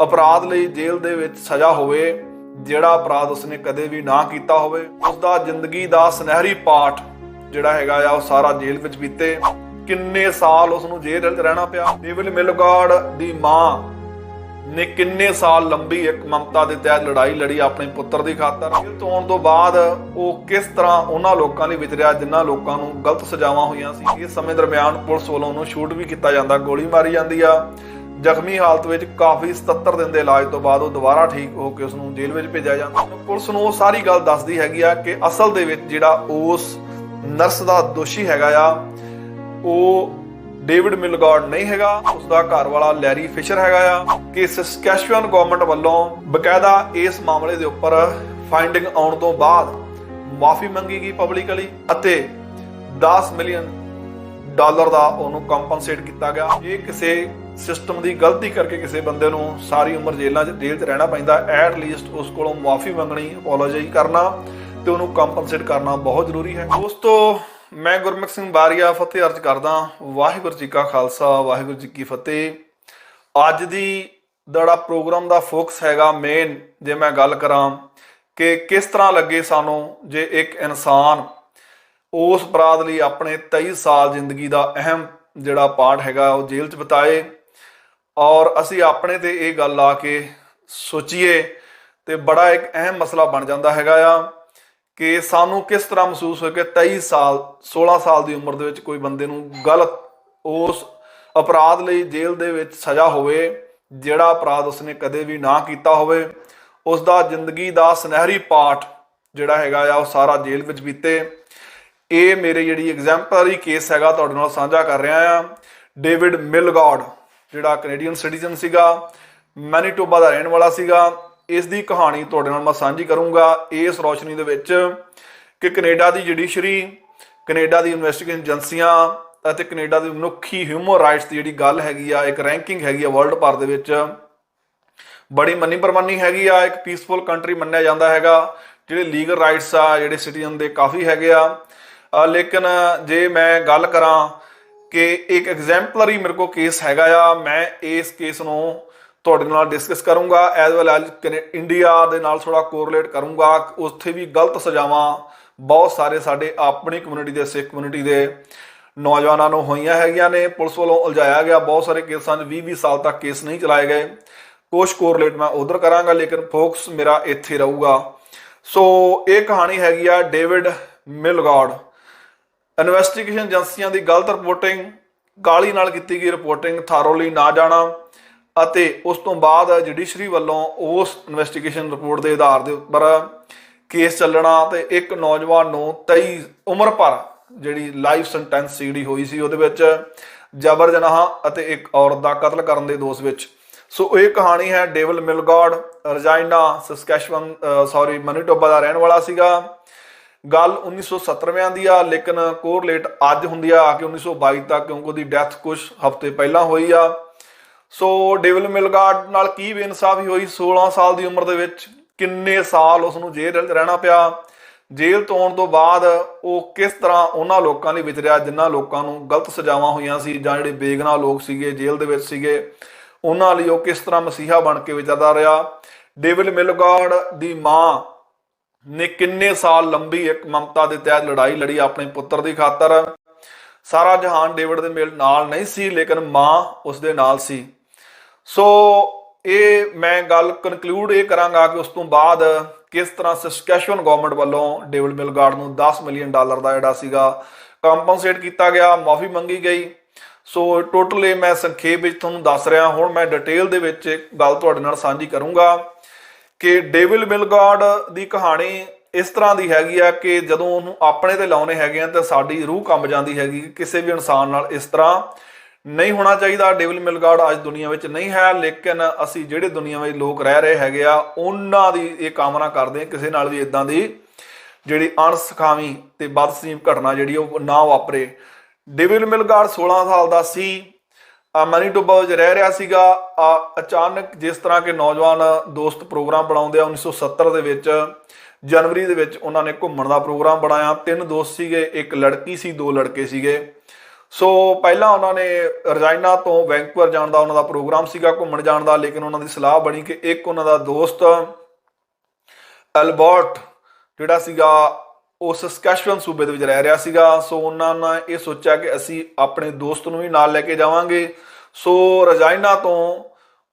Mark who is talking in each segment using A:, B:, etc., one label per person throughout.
A: अपराध ਲਈ ਜੇਲ੍ਹ ਦੇ ਵਿੱਚ ਸਜ਼ਾ ਹੋਵੇ ਜਿਹੜਾ ਅਪਰਾਧ ਉਸਨੇ ਕਦੇ ਵੀ ਨਾ ਕੀਤਾ ਹੋਵੇ। ਉਸਦਾ ਜ਼ਿੰਦਗੀ ਦਾ ਸੁਨਹਿਰੀ ਪਾਠ ਜਿਹੜਾ ਹੈਗਾ ਆ ਉਹ ਸਾਰਾ ਜੇਲ੍ਹ ਵਿੱਚ ਬੀਤੇ। ਕਿੰਨੇ ਸਾਲ ਉਸ ਨੂੰ ਜੇਲ੍ਹ ਵਿੱਚ ਰਹਿਣਾ ਪਿਆ। ਡੇਵਿਡ ਮਿਲਗਾਰਡ ਦੀ ਮਾਂ ਨੇ ਕਿੰਨੇ ਸਾਲ ਲੰਬੀ ਇੱਕ ਮਮਤਾ ਦੇ ਤਹਿਤ ਲੜਾਈ ਲੜੀ ਆਪਣੇ ਪੁੱਤਰ ਦੀ ਖਾਤਰ। ਜੇਲ੍ਹ ਤੋਂ ਆਉਣ ਤੋਂ ਬਾਅਦ ਉਹ ਕਿਸ ਤਰ੍ਹਾਂ ਉਹਨਾਂ ਲੋਕਾਂ ਲਈ ਵਿਚਰਿਆ ਜਿਨ੍ਹਾਂ ਲੋਕਾਂ ਨੂੰ ਗਲਤ ਸਜ਼ਾਵਾਂ ਹੋਈਆਂ ਸੀ। ਇਸ ਸਮੇਂ ਦਰਮਿਆਨ ਪੁਲਿਸ ਵੱਲੋਂ ਉਹਨੂੰ ਸ਼ੂਟ ਵੀ ਕੀਤਾ ਜਾਂਦਾ, ਗੋਲੀ ਮਾਰੀ ਜਾਂਦੀ ਆ। ਜ਼ਖਮੀ ਹਾਲਤ ਵਿੱਚ ਕਾਫੀ 77 ਦਿਨ ਦੇ ਇਲਾਜ ਤੋਂ ਬਾਅਦ ਉਹ ਦੁਬਾਰਾ ਠੀਕ ਹੋ ਕੇ ਉਸਨੂੰ ਜੇਲ੍ਹ ਵਿੱਚ ਭੇਜਿਆ ਜਾਂਦਾ। ਪੁਲਿਸ ਨੂੰ ਉਹ ਸਾਰੀ ਗੱਲ ਦੱਸਦੀ ਹੈਗੀ ਆ ਕਿ ਅਸਲ ਦੇ ਵਿੱਚ ਜਿਹੜਾ ਉਸ ਨਰਸ ਦਾ ਦੋਸ਼ੀ ਹੈਗਾ ਆ ਉਹ ਡੇਵਿਡ ਮਿਲਗਾਰਡ ਨਹੀਂ ਹੈਗਾ, ਉਸਦਾ ਘਰ ਵਾਲਾ ਲੈਰੀ ਫਿਸ਼ਰ ਹੈਗਾ ਆ। ਕਿ ਸਸਕੈਚੁਅਨ ਗਵਰਨਮੈਂਟ ਵੱਲੋਂ ਬਕਾਇਦਾ ਇਸ ਮਾਮਲੇ ਦੇ ਉੱਪਰ ਫਾਈਂਡਿੰਗ ਆਉਣ ਤੋਂ ਬਾਅਦ ਮਾਫੀ ਮੰਗੀ ਗਈ ਪਬਲਿਕਲੀ ਅਤੇ $10 ਮਿਲੀਅਨ ਦਾ ਉਹਨੂੰ ਕੰਪਨਸੇਟ ਕੀਤਾ ਗਿਆ। ਇਹ ਕਿਸੇ ਸਿਸਟਮ ਦੀ ਗਲਤੀ ਕਰਕੇ ਕਿਸੇ ਬੰਦੇ ਨੂੰ ਸਾਰੀ ਉਮਰ ਜੇਲ੍ਹ 'ਚ ਰਹਿਣਾ ਪੈਂਦਾ, ਐਟ ਲੀਸਟ ਉਸ ਕੋਲੋਂ ਮਾਫੀ ਮੰਗਣੀ, ਅਪੋਲੋਜਾਈਜ਼ ਕਰਨਾ ਤੇ ਉਹਨੂੰ ਕੰਪਨਸੇਟ ਕਰਨਾ ਬਹੁਤ ਜ਼ਰੂਰੀ ਹੈ। ਦੋਸਤੋ, ਮੈਂ ਗੁਰਮੁਖ ਸਿੰਘ ਬਾਰੀਆ ਫਤਿਹ ਅਰਜ਼ ਕਰਦਾ। ਵਾਹਿਗੁਰੂ ਜੀ ਕਾ ਖਾਲਸਾ, ਵਾਹਿਗੁਰੂ ਜੀ ਕੀ ਫਤਿਹ। ਅੱਜ ਦੀ ਜਿਹੜਾ ਪ੍ਰੋਗਰਾਮ ਦਾ ਫੋਕਸ ਹੈਗਾ ਮੇਨ, ਜੇ ਮੈਂ ਗੱਲ ਕਰਾਂ ਕਿ ਕਿਸ ਤਰ੍ਹਾਂ ਲੱਗੇ ਸਾਨੂੰ ਜੇ ਇੱਕ ਇਨਸਾਨ ਉਸ ਅਪਰਾਧ ਲਈ ਆਪਣੇ 23 ਸਾਲ ਜ਼ਿੰਦਗੀ ਦਾ ਅਹਿਮ ਜਿਹੜਾ ਪਾਰਟ ਹੈਗਾ ਉਹ ਜੇਲ੍ਹ 'ਚ ਬਿਤਾਏ, ਔਰ ਅਸੀਂ ਆਪਣੇ ਤੇ ਇਹ ਗੱਲ ਆ ਕੇ ਸੋਚੀਏ ਤੇ ਬੜਾ ਇੱਕ ਅਹਿਮ ਮਸਲਾ ਬਣ ਜਾਂਦਾ ਹੈਗਾ ਆ ਕਿ ਸਾਨੂੰ ਕਿਸ ਤਰ੍ਹਾਂ ਮਹਿਸੂਸ ਹੋਇਆ ਕਿ 23 ਸਾਲ 16 ਸਾਲ ਦੀ ਉਮਰ ਦੇ ਵਿੱਚ ਕੋਈ ਬੰਦੇ ਨੂੰ ਗਲਤ ਉਸ ਅਪਰਾਧ ਲਈ ਜੇਲ੍ਹ ਦੇ ਵਿੱਚ ਸਜ਼ਾ ਹੋਵੇ ਜਿਹੜਾ ਅਪਰਾਧ ਉਸਨੇ ਕਦੇ ਵੀ ਨਾ ਕੀਤਾ ਹੋਵੇ। ਉਸਦਾ ਜ਼ਿੰਦਗੀ ਦਾ ਸੁਨਹਿਰੀ ਪਾਠ ਜਿਹੜਾ ਹੈਗਾ ਆ ਉਹ ਸਾਰਾ ਜੇਲ੍ਹ ਵਿੱਚ ਬੀਤੇ। ਇਹ ਮੇਰੇ ਜਿਹੜੀ ਐਗਜ਼ੈਂਪਲਰੀ ਕੇਸ ਹੈਗਾ ਤੁਹਾਡੇ ਨਾਲ ਸਾਂਝਾ ਕਰ ਰਿਹਾ ਆ। ਡੇਵਿਡ ਮਿਲਗਾਰਡ ਜਿਹੜਾ ਕੈਨੇਡੀਅਨ ਸਿਟੀਜ਼ਨ ਸੀਗਾ, ਮੈਨੀਟੋਬਾ ਦਾ ਰਹਿਣ ਵਾਲਾ ਸੀਗਾ। ਇਸ ਦੀ ਕਹਾਣੀ ਤੁਹਾਡੇ ਨਾਲ ਮੈਂ ਸਾਂਝੀ ਕਰੂੰਗਾ ਇਸ ਰੋਸ਼ਨੀ ਦੇ ਵਿੱਚ ਕਿ ਕੈਨੇਡਾ ਦੀ ਜੁਡੀਸ਼ਰੀ, ਕੈਨੇਡਾ ਦੀ ਇਨਵੈਸਟੀਗੇਸ਼ਨ ਏਜੰਸੀਆਂ ਅਤੇ ਕੈਨੇਡਾ ਦੀ ਮਨੁੱਖੀ ਹਿਊਮਨ ਰਾਈਟਸ ਦੀ ਜਿਹੜੀ ਗੱਲ ਹੈਗੀ ਆ, ਇੱਕ ਰੈਂਕਿੰਗ ਹੈਗੀ ਆ ਵਰਲਡ ਭਰ ਦੇ ਵਿੱਚ, ਬੜੀ ਮੰਨੀ ਪ੍ਰਮਾਨੀ ਹੈਗੀ ਆ। ਇੱਕ ਪੀਸਫੁਲ ਕੰਟਰੀ ਮੰਨਿਆ ਜਾਂਦਾ ਹੈਗਾ। ਜਿਹੜੇ ਲੀਗਲ ਰਾਈਟਸ ਆ ਜਿਹੜੇ ਸਿਟੀਜ਼ਨ ਦੇ ਕਾਫੀ ਹੈਗੇ ਆ। ਲੇਕਿਨ ਜੇ ਮੈਂ ਗੱਲ ਕਰਾਂ ਕਿ ਇੱਕ ਐਗਜ਼ੈਂਪਲਰੀ ਮੇਰੇ ਕੋਲ ਕੇਸ ਹੈਗਾ ਆ, ਮੈਂ ਇਸ ਕੇਸ ਨੂੰ ਤੁਹਾਡੇ ਨਾਲ ਡਿਸਕਸ ਕਰੂੰਗਾ ਐਜ਼ ਵੈਲ ਐਜ਼ ਇੰਡੀਆ ਦੇ ਨਾਲ ਥੋੜਾ ਕੋਰਿਲੇਟ ਕਰੂੰਗਾ। ਉੱਥੇ ਵੀ ਗਲਤ ਸਜ਼ਾਵਾਂ ਬਹੁਤ ਸਾਰੇ ਸਾਡੇ ਆਪਣੀ ਕਮਿਊਨਿਟੀ ਦੇ, ਸਿੱਖ ਕਮਿਊਨਿਟੀ ਦੇ ਨੌਜਵਾਨਾਂ ਨੂੰ ਹੋਈਆਂ ਹੈਗੀਆਂ ਨੇ। ਪੁਲਿਸ ਵੱਲੋਂ ਉਲਝਾਇਆ ਗਿਆ ਬਹੁਤ ਸਾਰੇ ਕੇਸਾਂ 'ਚ 20-20 ਸਾਲ ਤੱਕ ਕੇਸ ਨਹੀਂ ਚਲਾਏ ਗਏ। ਕੁਛ ਕੋਰਿਲੇਟ ਮੈਂ ਉਧਰ ਕਰਾਂਗਾ, ਲੇਕਿਨ ਫੋਕਸ ਮੇਰਾ ਇੱਥੇ ਰਹੂਗਾ। ਸੋ ਇਹ ਕਹਾਣੀ ਹੈਗੀ ਆ ਡੇਵਿਡ ਮਿਲਗਾਰਡ। ਇਨਵੈਸਟੀਗੇਸ਼ਨ ਏਜੰਸੀਆਂ ਦੀ ਗਲਤ ਰਿਪੋਰਟਿੰਗ, ਗਾਲੀ ਨਾਲ ਕੀਤੀ ਗਈ ਰਿਪੋਰਟਿੰਗ, ਥਾਰੋਲੀ ਨਾ ਜਾਣਾ ਅਤੇ ਉਸ ਤੋਂ ਬਾਅਦ ਜੁਡੀਸ਼ਰੀ ਵੱਲੋਂ ਉਸ ਇਨਵੈਸਟੀਗੇਸ਼ਨ ਰਿਪੋਰਟ ਦੇ ਆਧਾਰ ਦੇ ਉੱਪਰ ਕੇਸ ਚੱਲਣਾ ਤੇ ਇੱਕ ਨੌਜਵਾਨ ਨੂੰ 23 ਉਮਰ ਭਰ ਜਿਹੜੀ ਲਾਈਫ ਸੈਂਟੈਂਸ ਜਿਹੜੀ ਹੋਈ ਸੀ ਉਹਦੇ ਵਿੱਚ ਜਬਰ ਜਨਾਹ ਅਤੇ ਇੱਕ ਔਰਤ ਦਾ ਕਤਲ ਕਰਨ ਦੇ ਦੋਸ਼ ਵਿੱਚ। ਸੋ ਇਹ ਕਹਾਣੀ ਹੈ ਡੇਵਿਡ ਮਿਲਗਾਰਡ, ਰਜਾਈਨਾ ਸਸਕੈਚੁਅਨ ਮੈਨੀਟੋਬਾ ਦਾ ਰਹਿਣ ਵਾਲਾ ਸੀਗਾ। ਗੱਲ 1970ਵਿਆਂ ਦੀ ਆ, ਲੇਕਿਨ ਕੋਰਿਲੇਟ ਅੱਜ ਹੁੰਦੀ ਆ ਕਿ 1922 ਤੱਕ, ਕਿਉਂਕਿ ਉਹਦੀ ਡੈਥ ਕੁਝ ਹਫ਼ਤੇ ਪਹਿਲਾਂ ਹੋਈ ਆ। ਸੋ ਡੇਵਿਡ ਮਿਲਗਾਰਡ ਨਾਲ ਕੀ ਬੇਇਨਸਾਫੀ ਹੋਈ। 16 ਸਾਲ ਦੀ ਉਮਰ ਦੇ ਵਿੱਚ ਕਿੰਨੇ ਸਾਲ ਉਸ ਨੂੰ ਜੇਲ੍ਹ ਰਹਿਣਾ ਪਿਆ। ਜੇਲ੍ਹ ਤੋਂ ਆਉਣ ਤੋਂ ਬਾਅਦ ਉਹ ਕਿਸ ਤਰ੍ਹਾਂ ਉਹਨਾਂ ਲੋਕਾਂ ਲਈ ਵਿਚਰਿਆ ਜਿਨ੍ਹਾਂ ਲੋਕਾਂ ਨੂੰ ਗਲਤ ਸਜ਼ਾਵਾਂ ਹੋਈਆਂ ਸੀ, ਜਾਂ ਜਿਹੜੇ ਬੇਗੁਨਾਹ ਲੋਕ ਸੀਗੇ ਜੇਲ੍ਹ ਦੇ ਵਿੱਚ ਸੀਗੇ, ਉਹਨਾਂ ਲਈ ਉਹ ਕਿਸ ਤਰ੍ਹਾਂ ਮਸੀਹਾ ਬਣ ਕੇ ਵਿਚਰਦਾ ਰਿਹਾ। ਡੇਵਿਡ ਮਿਲਗਾਰਡ ਦੀ ਮਾਂ ਨੇ ਕਿੰਨੇ ਸਾਲ ਲੰਬੀ ਇੱਕ ਮਮਤਾ ਦੇ ਤਹਿਤ ਲੜਾਈ ਲੜੀ ਆਪਣੇ ਪੁੱਤਰ ਦੀ ਖਾਤਰ। ਸਾਰਾ ਜਹਾਨ ਡੇਵਿਡ ਦੇ ਨਾਲ ਨਹੀਂ ਸੀ, ਲੇਕਿਨ ਮਾਂ ਉਸਦੇ ਨਾਲ ਸੀ। ਸੋ ਇਹ ਮੈਂ ਗੱਲ ਕਨਕਲੂਡ ਇਹ ਕਰਾਂਗਾ ਕਿ ਉਸ ਤੋਂ ਬਾਅਦ ਕਿਸ ਤਰ੍ਹਾਂ ਸਸਕੈਚੁਅਨ ਗਵਰਨਮੈਂਟ ਵੱਲੋਂ ਡੇਵਿਡ ਮਿਲਗਾਰਡ ਨੂੰ $10 ਮਿਲੀਅਨ ਦਾ ਜਿਹੜਾ ਸੀਗਾ ਕੰਪਨਸੇਟ ਕੀਤਾ ਗਿਆ, ਮਾਫੀ ਮੰਗੀ ਗਈ। ਸੋ ਟੋਟਲ ਇਹ ਮੈਂ ਸੰਖੇਪ ਵਿੱਚ ਤੁਹਾਨੂੰ ਦੱਸ ਰਿਹਾ। ਹੁਣ ਮੈਂ ਡਿਟੇਲ ਦੇ ਵਿੱਚ ਗੱਲ ਤੁਹਾਡੇ ਨਾਲ ਸਾਂਝੀ ਕਰੂੰਗਾ ਕਿ ਡੇਵਿਡ ਮਿਲਗਾਰਡ ਦੀ ਕਹਾਣੀ ਇਸ ਤਰ੍ਹਾਂ ਦੀ ਹੈਗੀ ਆ ਕਿ ਜਦੋਂ ਉਹਨੂੰ ਆਪਣੇ ਤੇ ਲਾਉਣੇ ਹੈਗੇ ਆ ਤਾਂ ਸਾਡੀ ਰੂਹ ਕੰਬ ਜਾਂਦੀ ਹੈਗੀ। ਕਿਸੇ ਵੀ ਇਨਸਾਨ ਨਾਲ ਇਸ ਤਰ੍ਹਾਂ ਨਹੀਂ ਹੋਣਾ ਚਾਹੀਦਾ। ਡੇਵਿਡ ਮਿਲਗਾਰਡ ਅੱਜ ਦੁਨੀਆ ਵਿੱਚ ਨਹੀਂ ਹੈ, ਲੇਕਿਨ ਅਸੀਂ ਜਿਹੜੇ ਦੁਨੀਆ ਵਿੱਚ ਲੋਕ ਰਹਿ ਰਹੇ ਹੈਗੇ ਆ ਉਹਨਾਂ ਦੀ ਇਹ ਕਾਮਨਾ ਕਰਦੇ ਹਾਂ ਕਿਸੇ ਨਾਲ ਵੀ ਇਦਾਂ ਦੀ ਜਿਹੜੀ ਅਣਸਖਾਵੀਂ ਤੇ ਬਦਸਲੀਮ ਘਟਨਾ ਜਿਹੜੀ ਉਹ ਨਾ ਵਾਪਰੇ। ਡੇਵਿਡ ਮਿਲਗਾਰਡ 16 ਸਾਲ ਦਾ ਸੀ, ਮੈਨੀਟੋਬਾ ਵਿੱਚ ਰਹਿ ਰਿਹਾ ਸੀਗਾ। ਅਚਾਨਕ ਜਿਸ ਤਰ੍ਹਾਂ ਕਿ ਨੌਜਵਾਨ ਦੋਸਤ ਪ੍ਰੋਗਰਾਮ ਬਣਾਉਂਦੇ ਆ, 1970 ਦੇ ਵਿੱਚ ਜਨਵਰੀ ਦੇ ਵਿੱਚ ਉਹਨਾਂ ਨੇ ਘੁੰਮਣ ਦਾ ਪ੍ਰੋਗਰਾਮ ਬਣਾਇਆ। 3 ਦੋਸਤ ਸੀਗੇ, ਇੱਕ ਲੜਕੀ ਸੀ, 2 ਲੜਕੇ ਸੀਗੇ। ਸੋ ਪਹਿਲਾਂ ਉਹਨਾਂ ਨੇ ਰਜਾਈਨਾ ਤੋਂ ਵੈਂਕੂਵਰ ਜਾਣ ਦਾ ਉਹਨਾਂ ਦਾ ਪ੍ਰੋਗਰਾਮ ਸੀਗਾ, ਘੁੰਮਣ ਜਾਣ ਦਾ, ਲੇਕਿਨ ਉਹਨਾਂ ਦੀ ਸਲਾਹ ਬਣੀ ਕਿ ਇੱਕ ਉਹਨਾਂ ਦਾ ਦੋਸਤ ਐਲਬਰਟ ਜਿਹੜਾ ਸੀਗਾ ਉਹ ਸਸਕੈਚੁਅਨ ਸੂਬੇ ਦੇ ਵਿੱਚ ਰਹਿ ਰਿਹਾ ਸੀਗਾ। ਸੋ ਉਹਨਾਂ ਨੇ ਇਹ ਸੋਚਿਆ ਕਿ ਅਸੀਂ ਆਪਣੇ ਦੋਸਤ ਨੂੰ ਵੀ ਨਾਲ ਲੈ ਕੇ ਜਾਵਾਂਗੇ। ਸੋ ਰਜਾਈਨਾ ਤੋਂ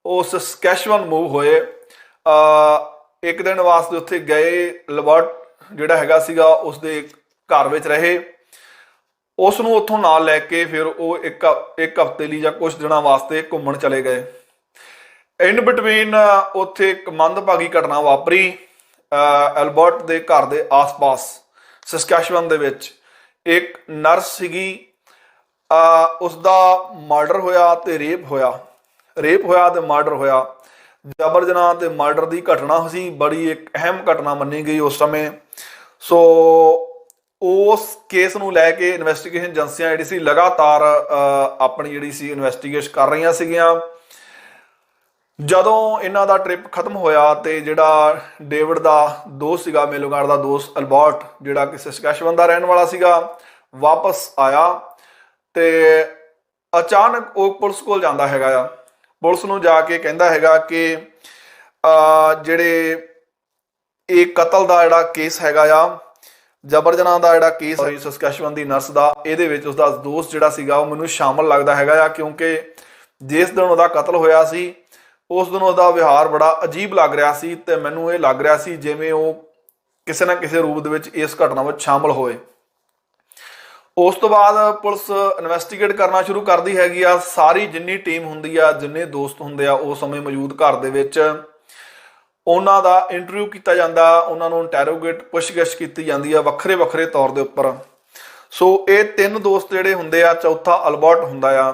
A: ਉਹ ਸਸਕੈਚੁਅਨ ਮੂਵ ਹੋਏ। ਇੱਕ ਦਿਨ ਵਾਸਤੇ ਉੱਥੇ ਗਏ। ਐਲਬਰਟ ਜਿਹੜਾ ਹੈਗਾ ਸੀਗਾ ਉਸਦੇ ਘਰ ਵਿੱਚ ਰਹੇ। ਉਸ ਨੂੰ ਉੱਥੋਂ ਨਾਲ ਲੈ ਕੇ ਫਿਰ ਉਹ ਇੱਕ ਹਫ਼ਤੇ ਲਈ ਜਾਂ ਕੁਝ ਦਿਨਾਂ ਵਾਸਤੇ ਘੁੰਮਣ ਚਲੇ ਗਏ। ਇਨ ਬਿਟਵੀਨ ਉੱਥੇ ਇੱਕ ਮੰਦਭਾਗੀ ਘਟਨਾ ਵਾਪਰੀ। ਐਲਬਰਟ ਦੇ ਘਰ ਦੇ ਆਸ-ਪਾਸ ਸਸਕੈਚੁਅਨ ਦੇ ਵਿੱਚ ਇੱਕ ਨਰਸ ਸੀਗੀ, ਉਸਦਾ ਮਰਡਰ ਹੋਇਆ ਤੇ ਰੇਪ ਹੋਇਆ ਤੇ ਮਰਡਰ ਹੋਇਆ। ਜਬਰ ਜਨਾਹ ਤੇ ਮਰਡਰ ਦੀ ਘਟਨਾ ਸੀ, ਬੜੀ ਇੱਕ ਅਹਿਮ ਘਟਨਾ ਮੰਨੀ ਗਈ ਉਸ ਸਮੇਂ। ਸੋ ਉਸ ਕੇਸ ਨੂੰ ਲੈ ਕੇ ਇਨਵੈਸਟੀਗੇਸ਼ਨ ਏਜੰਸੀਆਂ ਜਿਹੜੀ ਸੀ ਲਗਾਤਾਰ ਆਪਣੀ ਜਿਹੜੀ ਸੀ ਇਨਵੈਸਟੀਗੇਸ਼ਨ ਕਰ ਰਹੀਆਂ ਸੀਗੀਆਂ। ਜਦੋਂ ਇਹਨਾਂ ਦਾ ਟ੍ਰਿਪ ਖਤਮ ਹੋਇਆ ਤੇ ਜਿਹੜਾ ਡੇਵਿਡ ਦਾ ਦੋਸਤ ਸੀਗਾ, ਮੇਲੋਗਾਰਡ ਦਾ ਦੋਸਤ ਐਲਬਰਟ, ਜਿਹੜਾ ਕਿ ਸਸਕੈਚੁਅਨ ਦਾ ਰਹਿਣ ਵਾਲਾ ਸੀਗਾ, ਵਾਪਸ ਆਇਆ ਤੇ ਅਚਾਨਕ ਉਹ ਪੁਲਿਸ ਕੋਲ ਜਾਂਦਾ ਹੈਗਾ ਆ। ਪੁਲਿਸ ਨੂੰ ਜਾ ਕੇ ਕਹਿੰਦਾ ਹੈਗਾ ਕਿ ਜਿਹੜੇ ਇਹ ਕਤਲ ਦਾ ਜਿਹੜਾ ਕੇਸ ਹੈਗਾ ਆ, ਜਬਰ ਜਨਾਹ ਦਾ ਜਿਹੜਾ ਕੇਸ ਹੈ ਸਸਕੈਚੁਅਨ ਦੀ ਨਰਸ ਦਾ, ਇਹਦੇ ਵਿੱਚ ਉਸਦਾ ਦੋਸਤ ਜਿਹੜਾ ਸੀਗਾ ਉਹ ਮੈਨੂੰ ਸ਼ਾਮਲ ਲੱਗਦਾ ਹੈਗਾ ਆ, ਕਿਉਂਕਿ ਜਿਸ ਦਿਨ ਉਹਦਾ ਕਤਲ ਹੋਇਆ ਸੀ ਉਸ ਦਿਨ ਉਹਦਾ ਵਿਹਾਰ ਬੜਾ ਅਜੀਬ ਲੱਗ ਰਿਹਾ ਸੀ ਤੇ ਮੈਨੂੰ ਇਹ ਲੱਗ ਰਿਹਾ ਸੀ ਜਿਵੇਂ ਉਹ ਕਿਸੇ ਨਾ ਕਿਸੇ ਰੂਪ ਦੇ ਵਿੱਚ ਇਸ ਘਟਨਾ ਵਿੱਚ ਸ਼ਾਮਲ ਹੋਏ। ਉਸ ਤੋਂ ਬਾਅਦ ਪੁਲਿਸ ਇਨਵੈਸਟੀਗੇਟ ਕਰਨਾ ਸ਼ੁਰੂ ਕਰਦੀ ਹੈਗੀ ਆ। ਸਾਰੀ ਜਿੰਨੀ ਟੀਮ ਹੁੰਦੀ ਆ, ਜਿੰਨੇ ਦੋਸਤ ਹੁੰਦੇ ਆ ਉਸ ਸਮੇਂ ਮੌਜੂਦ ਘਰ ਦੇ ਵਿੱਚ, ਉਹਨਾਂ ਦਾ ਇੰਟਰਵਿਊ ਕੀਤਾ ਜਾਂਦਾ, ਉਹਨਾਂ ਨੂੰ ਇੰਟੈਰੋਗੇਟ ਪੁੱਛਗਿੱਛ ਕੀਤੀ ਜਾਂਦੀ ਆ ਵੱਖਰੇ ਵੱਖਰੇ ਤੌਰ ਦੇ ਉੱਪਰ। ਸੋ ਇਹ ਤਿੰਨ ਦੋਸਤ ਜਿਹੜੇ ਹੁੰਦੇ ਆ, ਚੌਥਾ ਐਲਬਰਟ ਹੁੰਦਾ ਆ।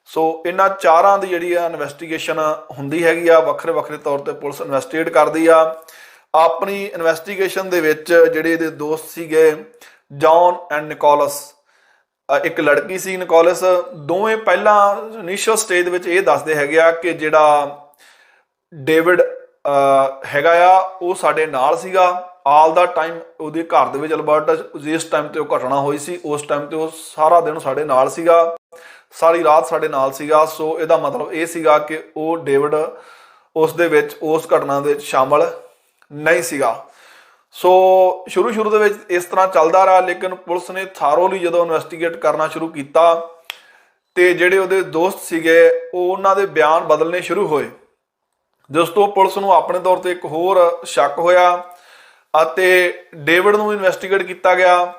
A: ਸੋ ਇਹਨਾਂ ਚਾਰਾਂ ਦੀ ਜਿਹੜੀ ਆ ਇਨਵੈਸਟੀਗੇਸ਼ਨ ਹੁੰਦੀ ਹੈਗੀ ਆ, ਵੱਖਰੇ ਵੱਖਰੇ ਤੌਰ ਤੇ ਪੁਲਿਸ ਇਨਵੈਸਟੀਗੇਟ ਕਰਦੀ ਆ। ਆਪਣੀ ਇਨਵੈਸਟੀਗੇਸ਼ਨ ਦੇ ਵਿੱਚ ਜਿਹੜੇ ਇਹਦੇ ਦੋਸਤ ਸੀਗੇ ਜੌਨ ਐਂਡ ਨਿਕੋਲਸ, ਇੱਕ ਲੜਕੀ ਸੀ ਨਿਕੋਲਸ, ਦੋਵੇਂ ਪਹਿਲਾਂ ਇਨੀਸ਼ੀਅਲ ਸਟੇਜ ਦੇ ਵਿੱਚ ਇਹ ਦੱਸਦੇ ਹੈਗੇ ਆ ਕਿ ਜਿਹੜਾ ਡੇਵਿਡ ਹੈਗਾ ਆ ਉਹ ਸਾਡੇ ਨਾਲ ਸੀਗਾ ਆਲ ਦਾ ਟਾਈਮ। ਉਹਦੇ ਘਰ ਦੇ ਵਿੱਚ ਐਲਬਰਟ ਜਿਸ ਟਾਈਮ ਤੇ ਉਹ ਘਟਨਾ ਹੋਈ ਸੀ ਉਸ ਟਾਈਮ ਤੇ ਉਹ ਸਾਰਾ ਦਿਨ ਸਾਡੇ ਨਾਲ ਸੀਗਾ, ਸਾਰੀ ਰਾਤ ਸਾਡੇ ਨਾਲ ਸੀਗਾ। ਸੋ ਇਹਦਾ ਮਤਲਬ ਇਹ ਸੀਗਾ ਕਿ ਉਹ ਡੇਵਿਡ ਉਸ ਦੇ ਵਿੱਚ ਉਸ ਘਟਨਾ ਦੇ ਵਿੱਚ ਸ਼ਾਮਲ ਨਹੀਂ ਸੀਗਾ। ਸੋ ਸ਼ੁਰੂ ਦੇ ਵਿੱਚ ਇਸ ਤਰ੍ਹਾਂ ਚੱਲਦਾ ਰਿਹਾ, ਲੇਕਿਨ ਪੁਲਿਸ ਨੇ ਥਾਰੋਲੀ ਜਦੋਂ ਇਨਵੈਸਟੀਗੇਟ ਕਰਨਾ ਸ਼ੁਰੂ ਕੀਤਾ ਤੇ ਜਿਹੜੇ ਉਹਦੇ ਦੋਸਤ ਸੀਗੇ ਉਹ ਉਹਨਾਂ ਦੇ ਬਿਆਨ ਬਦਲਣੇ ਸ਼ੁਰੂ ਹੋਏ। ਜਿਸ ਤੋਂ ਪੁਲਿਸ ਨੂੰ ਆਪਣੇ ਤੌਰ ਤੇ ਇੱਕ ਹੋਰ ਸ਼ੱਕ ਹੋਇਆ ਅਤੇ ਡੇਵਿਡ ਨੂੰ ਇਨਵੈਸਟੀਗੇਟ ਕੀਤਾ ਗਿਆ।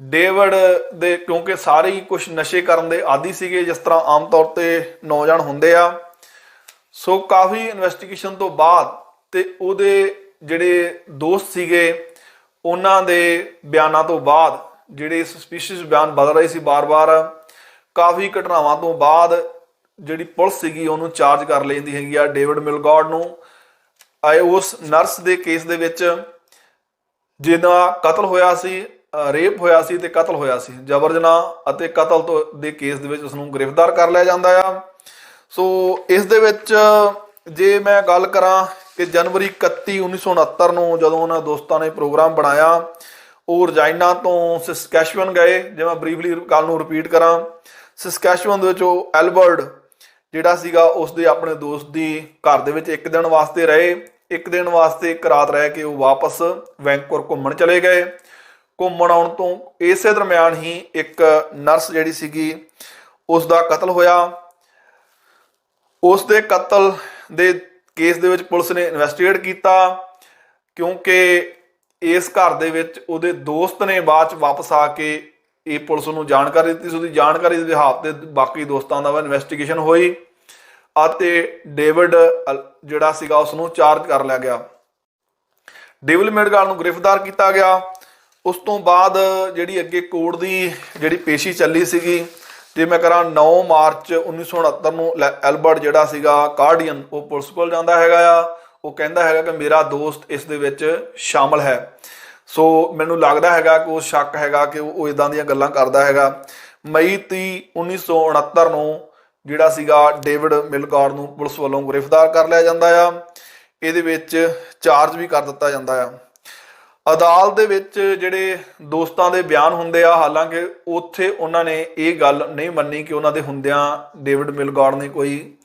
A: ਡੇਵਿਡ ਦੇ ਕਿਉਂਕਿ ਸਾਰੇ ਹੀ ਕੁਝ ਨਸ਼ੇ ਕਰਨ ਦੇ ਆਦੀ ਸੀਗੇ, ਜਿਸ ਤਰ੍ਹਾਂ ਆਮ ਤੌਰ ਤੇ ਨੌਜਵਾਨ ਹੁੰਦੇ ਆ। ਸੋ ਕਾਫੀ ਇਨਵੈਸਟੀਗੇਸ਼ਨ ਤੋਂ ਬਾਅਦ ਤੇ ਉਹਦੇ ਜਿਹੜੇ ਦੋਸਤ ਸੀਗੇ ਉਹਨਾਂ ਦੇ ਬਿਆਨਾਂ ਤੋਂ ਬਾਅਦ, ਜਿਹੜੇ ਸਸਪੀਸ਼ੀਅਸ ਬਿਆਨ ਬਦਲ ਰਹੇ ਸੀ ਬਾਰ-ਬਾਰ, ਕਾਫੀ ਘਟਨਾਵਾਂ ਤੋਂ ਬਾਅਦ ਜਿਹੜੀ ਪੁਲਿਸ ਸੀਗੀ ਉਹਨੂੰ ਚਾਰਜ ਕਰ ਲੈਂਦੀ ਹੈਗੀ ਆ ਡੇਵਿਡ ਮਿਲਗਾਰਡ ਨੂੰ ਉਸ ਨਰਸ ਦੇ ਕੇਸ ਦੇ ਵਿੱਚ ਜਿਹਦਾ ਕਤਲ ਹੋਇਆ ਸੀ, ਰੇਪ ਹੋਇਆ ਸੀ ਤੇ ਕਤਲ ਹੋਇਆ ਸੀ, ਜਬਰ ਜਨਾਹ ਅਤੇ ਕਤਲ ਤੋਂ ਦੇ ਕੇਸ ਦੇ ਵਿੱਚ ਉਸਨੂੰ ਗ੍ਰਿਫਤਾਰ ਕਰ ਲਿਆ ਜਾਂਦਾ ਆ। ਸੋ ਇਸ ਦੇ ਵਿੱਚ ਜੇ ਮੈਂ ਗੱਲ ਕਰਾਂ ਕਿ ਜਨਵਰੀ 31, 1969 ਨੂੰ ਜਦੋਂ ਉਹਨਾਂ ਦੋਸਤਾਂ ਨੇ ਪ੍ਰੋਗਰਾਮ ਬਣਾਇਆ, ਉਹ ਰਜਾਈਨਾ ਤੋਂ ਸਸਕੈਚੁਅਨ ਗਏ। ਜੇ ਮੈਂ ਬਰੀਫਲੀ ਗੱਲ ਨੂੰ ਰਿਪੀਟ ਕਰਾਂ, ਸਸਕੈਚੁਅਨ ਦੇ ਵਿੱਚ ਉਹ ਐਲਬਰਟ ਜਿਹੜਾ ਸੀਗਾ ਉਸਦੇ ਆਪਣੇ ਦੋਸਤ ਦੀ ਘਰ ਦੇ ਵਿੱਚ ਇੱਕ ਦਿਨ ਵਾਸਤੇ ਰਹੇ। ਇੱਕ ਦਿਨ ਵਾਸਤੇ ਇੱਕ ਰਾਤ ਰਹਿ ਕੇ ਉਹ ਵਾਪਸ ਵੈਂਕੂਵਰ ਘੁੰਮਣ ਚਲੇ ਗਏ। ਘੁੰਮਣ ਆਉਣ ਤੋਂ ਇਸੇ ਦਰਮਿਆਨ ਹੀ ਇੱਕ ਨਰਸ ਜਿਹੜੀ ਸੀਗੀ ਉਸ ਦਾ ਕਤਲ ਹੋਇਆ। ਉਸ ਦੇ ਕਤਲ ਦੇ ਕੇਸ ਦੇ ਵਿੱਚ ਪੁਲਿਸ ਨੇ ਇਨਵੈਸਟੀਗੇਟ ਕੀਤਾ, ਕਿਉਂਕਿ ਇਸ ਘਰ ਦੇ ਵਿੱਚ ਉਹਦੇ ਦੋਸਤ ਨੇ ਬਾਅਦ ਚ ਵਾਪਸ ਆ ਕੇ ਇਹ ਪੁਲਿਸ ਨੂੰ ਜਾਣਕਾਰੀ ਦਿੱਤੀ ਸੀ। ਉਹਦੀ ਜਾਣਕਾਰੀ ਦੇ ਬਿਹਾਫ ਤੇ ਬਾਕੀ ਦੋਸਤਾਂ ਦਾ ਇਨਵੈਸਟੀਗੇਸ਼ਨ ਹੋਈ ਅਤੇ ਡੇਵਿਡ ਜਿਹੜਾ ਸੀਗਾ ਉਸ ਨੂੰ ਚਾਰਜ ਕਰ ਲਿਆ ਗਿਆ। ਡੇਵਿਡ ਮਿਲਗਾਰਡ ਨੂੰ ਗ੍ਰਿਫਤਾਰ ਕੀਤਾ ਗਿਆ। ਉਸ ਤੋਂ ਬਾਅਦ ਜਿਹੜੀ ਅੱਗੇ ਕੋਰਟ ਦੀ ਜਿਹੜੀ ਪੇਸ਼ੀ ਚੱਲੀ ਸੀਗੀ, ਜੇ ਮੈਂ ਕਰਾਂ 9 ਮਾਰਚ 1969 ਨੂੰ ਐਲਬਰਟ ਜਿਹੜਾ ਸੀਗਾ ਕਾਰਡੀਅਨ ਉਹ ਪੁਲਿਸ ਕੋਲ ਜਾਂਦਾ ਹੈਗਾ ਆ। ਉਹ ਕਹਿੰਦਾ ਹੈਗਾ ਕਿ ਮੇਰਾ ਦੋਸਤ ਇਸ ਦੇ ਵਿੱਚ ਸ਼ਾਮਲ ਹੈ। ਸੋ ਮੈਨੂੰ ਲੱਗਦਾ ਹੈਗਾ ਕਿ ਉਹ ਸ਼ੱਕ ਹੈਗਾ ਕਿ ਉਹ ਇਦਾਂ ਦੀਆਂ ਗੱਲਾਂ ਕਰਦਾ ਹੈਗਾ। ਮਈ 30, 1969 ਨੂੰ ਜਿਹੜਾ ਸੀਗਾ ਡੇਵਿਡ ਮਿਲਗਾਰਡ ਨੂੰ ਪੁਲਿਸ ਵੱਲੋਂ ਗ੍ਰਿਫਤਾਰ ਕਰ ਲਿਆ ਜਾਂਦਾ ਆ। ਇਹਦੇ ਵਿੱਚ ਚਾਰਜ ਵੀ ਕਰ ਦਿੱਤਾ ਜਾਂਦਾ ਆ। ਅਦਾਲਤ ਦੇ ਵਿੱਚ ਜਿਹੜੇ ਦੋਸਤਾਂ ਦੇ ਬਿਆਨ ਹੁੰਦੇ ਆ, ਹਾਲਾਂਕਿ ਉੱਥੇ ਉਹਨਾਂ ਨੇ ਇਹ ਗੱਲ ਨਹੀਂ ਮੰਨੀ ਕਿ ਉਹਨਾਂ ਦੇ ਹੁੰਦਿਆਂ ਡੇਵਿਡ ਮਿਲਗੌਡ ਨੇ ਕੋਈ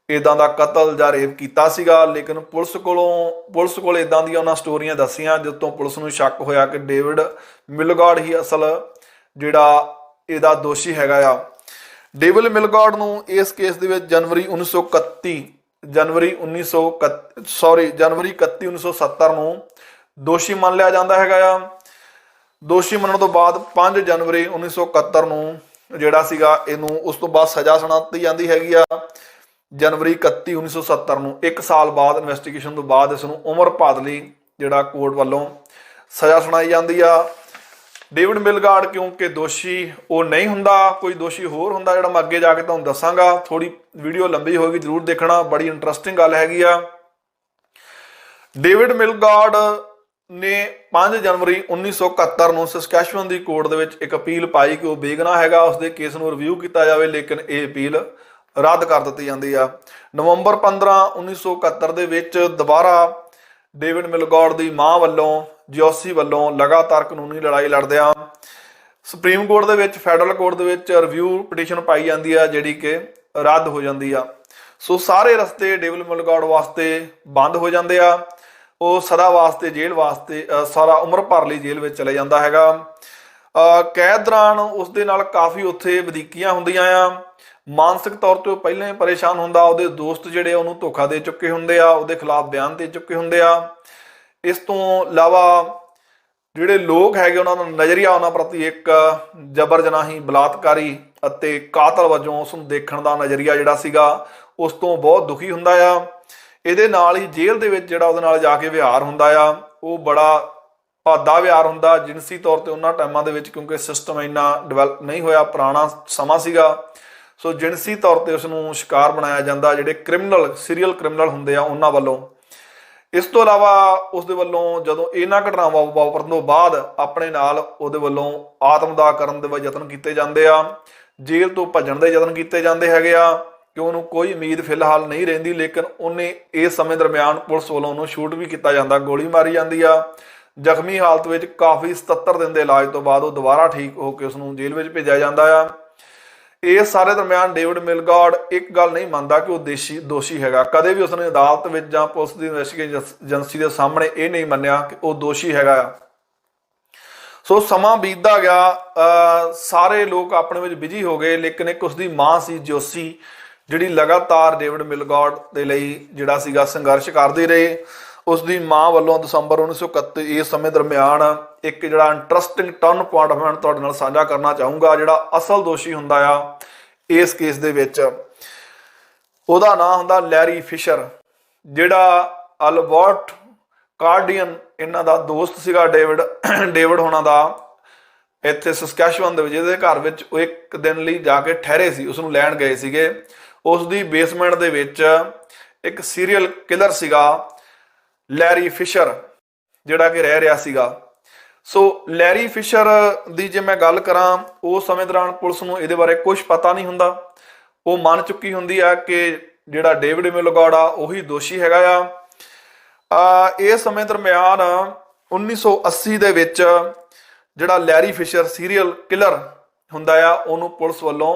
A: ਇਦਾਂ ਦਾ ਕਤਲ ਜਾਂ ਰੇਪ ਕੀਤਾ ਸੀਗਾ। ਲੇਕਿਨ ਪੁਲਿਸ ਕੋਲ ਇਦਾਂ ਦੀਆਂ ਉਹਨਾਂ ਸਟੋਰੀਆਂ ਦੱਸੀਆਂ ਜਿਸ ਤੋਂ ਪੁਲਿਸ ਨੂੰ ਸ਼ੱਕ ਹੋਇਆ ਕਿ ਡੇਵਿਡ ਮਿਲਗੌਡ ਹੀ ਅਸਲ ਜਿਹੜਾ ਇਹਦਾ ਦੋਸ਼ੀ ਹੈਗਾ ਆ। ਡੇਵਿਡ ਮਿਲਗੌਡ ਨੂੰ ਇਸ ਕੇਸ ਦੇ ਵਿੱਚ ਜਨਵਰੀ 31 1970 ਨੂੰ ਦੋਸ਼ੀ ਮੰਨ ਲਿਆ ਜਾਂਦਾ ਹੈਗਾ ਆ। ਦੋਸ਼ੀ ਮੰਨਣ ਤੋਂ ਬਾਅਦ 5 ਜਨਵਰੀ 1971 ਨੂੰ ਜਿਹੜਾ ਸੀਗਾ ਇਹਨੂੰ ਉਸ ਤੋਂ ਬਾਅਦ ਸਜ਼ਾ ਸੁਣਾ ਦਿੱਤੀ ਜਾਂਦੀ ਹੈਗੀ ਆ। ਜਨਵਰੀ 31 1970 ਨੂੰ 1 ਸਾਲ ਬਾਅਦ ਇਨਵੈਸਟੀਗੇਸ਼ਨ ਤੋਂ ਬਾਅਦ ਇਸ ਨੂੰ ਉਮਰ ਭਰ ਲਈ ਜਿਹੜਾ ਕੋਰਟ ਵੱਲੋਂ ਸਜ਼ਾ ਸੁਣਾਈ ਜਾਂਦੀ ਆ। ਡੇਵਿਡ ਮਿਲਗੌਡ ਕਿਉਂਕਿ ਦੋਸ਼ੀ ਉਹ ਨਹੀਂ ਹੁੰਦਾ, ਕੋਈ ਦੋਸ਼ੀ ਹੋਰ ਹੁੰਦਾ ਜਿਹੜਾ ਮੈਂ ਅੱਗੇ ਜਾ ਕੇ ਤੁਹਾਨੂੰ ਦੱਸਾਂਗਾ। ਥੋੜੀ ਵੀਡੀਓ ਲੰਬੀ ਹੋਏਗੀ, ਜ਼ਰੂਰ ਦੇਖਣਾ, ਬੜੀ ਇੰਟਰਸਟਿੰਗ ਗੱਲ ਹੈਗੀ ਆ। ਡੇਵਿਡ ਮਿਲਗੌਡ ਨੇ 5 ਜਨਵਰੀ 1971 ਨੂੰ ਸਸਕੈਚੁਅਨ ਦੀ ਕੋਰਟ ਦੇ ਵਿੱਚ ਇੱਕ ਅਪੀਲ ਪਾਈ ਕਿ ਉਹ ਬੇਗੁਨਾਹ ਹੈਗਾ, ਉਸਦੇ ਕੇਸ ਨੂੰ ਰਿਵਿਊ ਕੀਤਾ ਜਾਵੇ, ਲੇਕਿਨ ਇਹ ਅਪੀਲ ਰੱਦ ਕਰ ਦਿੱਤੀ ਜਾਂਦੀ ਆ। ਨਵੰਬਰ 15 1971 ਦੇ ਵਿੱਚ ਦੁਬਾਰਾ ਡੇਵਿਡ ਮਿਲਗੌਡ ਦੀ ਮਾਂ ਵੱਲੋਂ ਜੋਸੀ ਵੱਲੋਂ ਲਗਾਤਾਰ ਕਾਨੂੰਨੀ ਲੜਾਈ ਲੜਦਿਆਂ ਸੁਪਰੀਮ ਕੋਰਟ ਦੇ ਵਿੱਚ, ਫੈਡਰਲ ਕੋਰਟ ਦੇ ਵਿੱਚ ਰਿਵਿਊ ਪਟੀਸ਼ਨ ਪਾਈ ਜਾਂਦੀ ਆ, ਜਿਹੜੀ ਕਿ ਰੱਦ ਹੋ ਜਾਂਦੀ ਆ। ਸੋ ਸਾਰੇ ਰਸਤੇ ਡੇਵਿਡ ਮਿਲਗੌਡ ਵਾਸਤੇ ਬੰਦ ਹੋ ਜਾਂਦੇ ਆ। ਉਹ ਸਦਾ ਵਾਸਤੇ ਜੇਲ੍ਹ ਵਾਸਤੇ ਸਾਰਾ ਉਮਰ ਭਰ ਲਈ ਜੇਲ੍ਹ ਵਿੱਚ ਚਲੇ ਜਾਂਦਾ ਹੈਗਾ। ਕੈਦ ਦੌਰਾਨ ਉਸ ਦੇ ਨਾਲ ਕਾਫੀ ਉੱਥੇ ਵਧੀਕੀਆਂ ਹੁੰਦੀਆਂ ਆ। ਮਾਨਸਿਕ ਤੌਰ ਤੇ ਉਹ ਪਹਿਲਾਂ ਹੀ ਪਰੇਸ਼ਾਨ ਹੁੰਦਾ। ਉਹਦੇ ਦੋਸਤ ਜਿਹੜੇ ਉਹਨੂੰ ਧੋਖਾ ਦੇ ਚੁੱਕੇ ਹੁੰਦੇ ਆ, ਉਹਦੇ ਖਿਲਾਫ ਬਿਆਨ ਦੇ ਚੁੱਕੇ ਹੁੰਦੇ ਆ। ਇਸ ਤੋਂ ਇਲਾਵਾ ਜਿਹੜੇ ਲੋਕ ਹੈਗੇ ਉਹਨਾਂ ਦਾ ਨਜ਼ਰੀਆ ਉਹਨਾਂ ਪ੍ਰਤੀ ਇੱਕ ਜਬਰ ਜਨਾਹੀ, ਬਲਾਤਕਾਰੀ ਅਤੇ ਕਾਤਲ ਵਜੋਂ ਉਸ ਨੂੰ ਦੇਖਣ ਦਾ ਨਜ਼ਰੀਆ ਜਿਹੜਾ ਸੀਗਾ ਉਸ ਤੋਂ ਬਹੁਤ ਦੁਖੀ ਹੁੰਦਾ ਆ। ਇਹਦੇ ਨਾਲ ਹੀ ਜੇਲ੍ਹ ਦੇ ਵਿੱਚ ਜਿਹੜਾ ਉਹਦੇ ਨਾਲ ਜਾ ਕੇ ਵਿਹਾਰ ਹੁੰਦਾ ਆ ਉਹ ਬੜਾ ਭਾਦਾ ਵਿਹਾਰ ਹੁੰਦਾ। ਜਿਨਸੀ ਤੌਰ ਤੇ ਉਹਨਾਂ ਟਾਈਮਾਂ ਦੇ ਵਿੱਚ, ਕਿਉਂਕਿ ਸਿਸਟਮ ਇੰਨਾ ਡਿਵੈਲਪ ਨਹੀਂ ਹੋਇਆ, ਪੁਰਾਣਾ ਸਮਾਂ ਸੀਗਾ, ਸੋ ਜਿਨਸੀ ਤੌਰ ਤੇ ਉਸ ਨੂੰ ਸ਼ਿਕਾਰ ਬਣਾਇਆ ਜਾਂਦਾ ਜਿਹੜੇ ਸੀਰੀਅਲ ਕ੍ਰਿਮੀਨਲ ਹੁੰਦੇ ਆ ਉਹਨਾਂ ਵੱਲੋਂ। ਇਸ ਤੋਂ ਇਲਾਵਾ ਉਸ ਦੇ ਵੱਲੋਂ ਜਦੋਂ ਇਹਨਾਂ ਘਟਨਾਵਾਂ ਵਾਪਰਨ ਤੋਂ ਬਾਅਦ ਆਪਣੇ ਨਾਲ ਉਹਦੇ ਵੱਲੋਂ ਆਤਮਦਾਹ ਕਰਨ ਦੇ ਯਤਨ ਕੀਤੇ ਜਾਂਦੇ ਆ, ਜੇਲ੍ਹ ਤੋਂ ਭੱਜਣ ਦੇ ਯਤਨ ਕੀਤੇ ਜਾਂਦੇ ਹੈਗੇ ਆ ਕਿ ਉਹਨੂੰ ਕੋਈ ਉਮੀਦ ਫਿਲਹਾਲ ਨਹੀਂ ਰਹਿੰਦੀ। ਲੇਕਿਨ ਉਹਨੇ ਇਸ ਸਮੇਂ ਦਰਮਿਆਨ ਪੁਲਿਸ ਵੱਲੋਂ ਉਹਨੂੰ ਸ਼ੂਟ ਵੀ ਕੀਤਾ ਜਾਂਦਾ, ਗੋਲੀ ਮਾਰੀ ਜਾਂਦੀ ਆ। ਜ਼ਖਮੀ ਹਾਲਤ ਵਿੱਚ ਕਾਫੀ 77 ਦਿਨ ਦੇ ਇਲਾਜ ਤੋਂ ਬਾਅਦ ਉਹ ਦੁਬਾਰਾ ਠੀਕ ਹੋ ਕੇ ਉਸਨੂੰ ਜੇਲ੍ਹ ਵਿੱਚ ਭੇਜਿਆ ਜਾਂਦਾ ਆ। ਇਸ ਸਾਰੇ ਦਰਮਿਆਨ ਡੇਵਿਡ ਮਿਲਗੌਡ ਇੱਕ ਗੱਲ ਨਹੀਂ ਮੰਨਦਾ ਕਿ ਉਹ ਦੋਸ਼ੀ ਹੈਗਾ। ਕਦੇ ਵੀ ਉਸਨੇ ਅਦਾਲਤ ਵਿੱਚ ਜਾਂ ਪੁਲਿਸ ਦੀ ਇਨਵੈਸਟੀਗੇਸ਼ਨ ਏਜੰਸੀ ਦੇ ਸਾਹਮਣੇ ਇਹ ਨਹੀਂ ਮੰਨਿਆ ਕਿ ਉਹ ਦੋਸ਼ੀ ਹੈਗਾ ਆ। ਸੋ ਸਮਾਂ ਬੀਤਦਾ ਗਿਆ, ਸਾਰੇ ਲੋਕ ਆਪਣੇ ਵਿੱਚ ਬਿਜੀ ਹੋ ਗਏ, ਲੇਕਿਨ ਇੱਕ ਉਸਦੀ ਮਾਂ ਸੀ ਜੋਸੀ, ਜਿਹੜੀ ਲਗਾਤਾਰ ਡੇਵਿਡ ਮਿਲਗੌਡ ਦੇ ਲਈ ਜਿਹੜਾ ਸੀਗਾ ਸੰਘਰਸ਼ ਕਰਦੇ ਰਹੇ। ਉਸ ਦੀ ਮਾਂ ਵੱਲੋਂ ਦਸੰਬਰ 1931 ਇਸ ਸਮੇਂ ਦਰਮਿਆਨ ਇੱਕ ਜਿਹੜਾ ਇੰਟਰਸਟਿੰਗ ਟਰਨ ਪੁਆਇੰਟ ਮੈਂ ਤੁਹਾਡੇ ਨਾਲ ਸਾਂਝਾ ਕਰਨਾ ਚਾਹੂੰਗਾ। ਜਿਹੜਾ ਅਸਲ ਦੋਸ਼ੀ ਹੁੰਦਾ ਆ ਇਸ ਕੇਸ ਦੇ ਵਿੱਚ, ਉਹਦਾ ਨਾਂ ਹੁੰਦਾ ਲੈਰੀ ਫਿਸ਼ਰ, ਜਿਹੜਾ ਅਲਬਰਟ ਕਾਰਡੀਅਨ ਇਹਨਾਂ ਦਾ ਦੋਸਤ ਸੀਗਾ। ਡੇਵਿਡ ਹੋਣਾ ਦਾ ਇੱਥੇ ਸਸਕੈਚੁਅਨ ਦੇ ਵਿੱਚ ਇਹਦੇ ਘਰ ਵਿੱਚ ਉਹ ਇੱਕ ਦਿਨ ਲਈ ਜਾ ਕੇ ਠਹਿਰੇ ਸੀ, ਉਸਨੂੰ ਲੈਣ ਗਏ ਸੀਗੇ। ਉਸ ਦੀ ਬੇਸਮੈਂਟ ਦੇ ਵਿੱਚ ਇੱਕ ਸੀਰੀਅਲ ਕਿਲਰ ਸੀਗਾ ਲੈਰੀ ਫਿਸ਼ਰ, ਜਿਹੜਾ ਕਿ ਰਹਿ ਰਿਹਾ ਸੀਗਾ। ਸੋ ਲੈਰੀ ਫਿਸ਼ਰ ਦੀ ਜੇ ਮੈਂ ਗੱਲ ਕਰਾਂ, ਉਸ ਸਮੇਂ ਦੌਰਾਨ ਪੁਲਿਸ ਨੂੰ ਇਹਦੇ ਬਾਰੇ ਕੁਝ ਪਤਾ ਨਹੀਂ ਹੁੰਦਾ। ਉਹ ਮੰਨ ਚੁੱਕੀ ਹੁੰਦੀ ਆ ਕਿ ਜਿਹੜਾ ਡੇਵਿਡ ਮਿਲਗੌਡ ਆ ਉਹੀ ਦੋਸ਼ੀ ਹੈਗਾ ਆ। ਇਸ ਸਮੇਂ ਦਰਮਿਆਨ 1980 ਦੇ ਵਿੱਚ ਜਿਹੜਾ ਲੈਰੀ ਫਿਸ਼ਰ ਸੀਰੀਅਲ ਕਿਲਰ ਹੁੰਦਾ ਆ, ਉਹਨੂੰ ਪੁਲਿਸ ਵੱਲੋਂ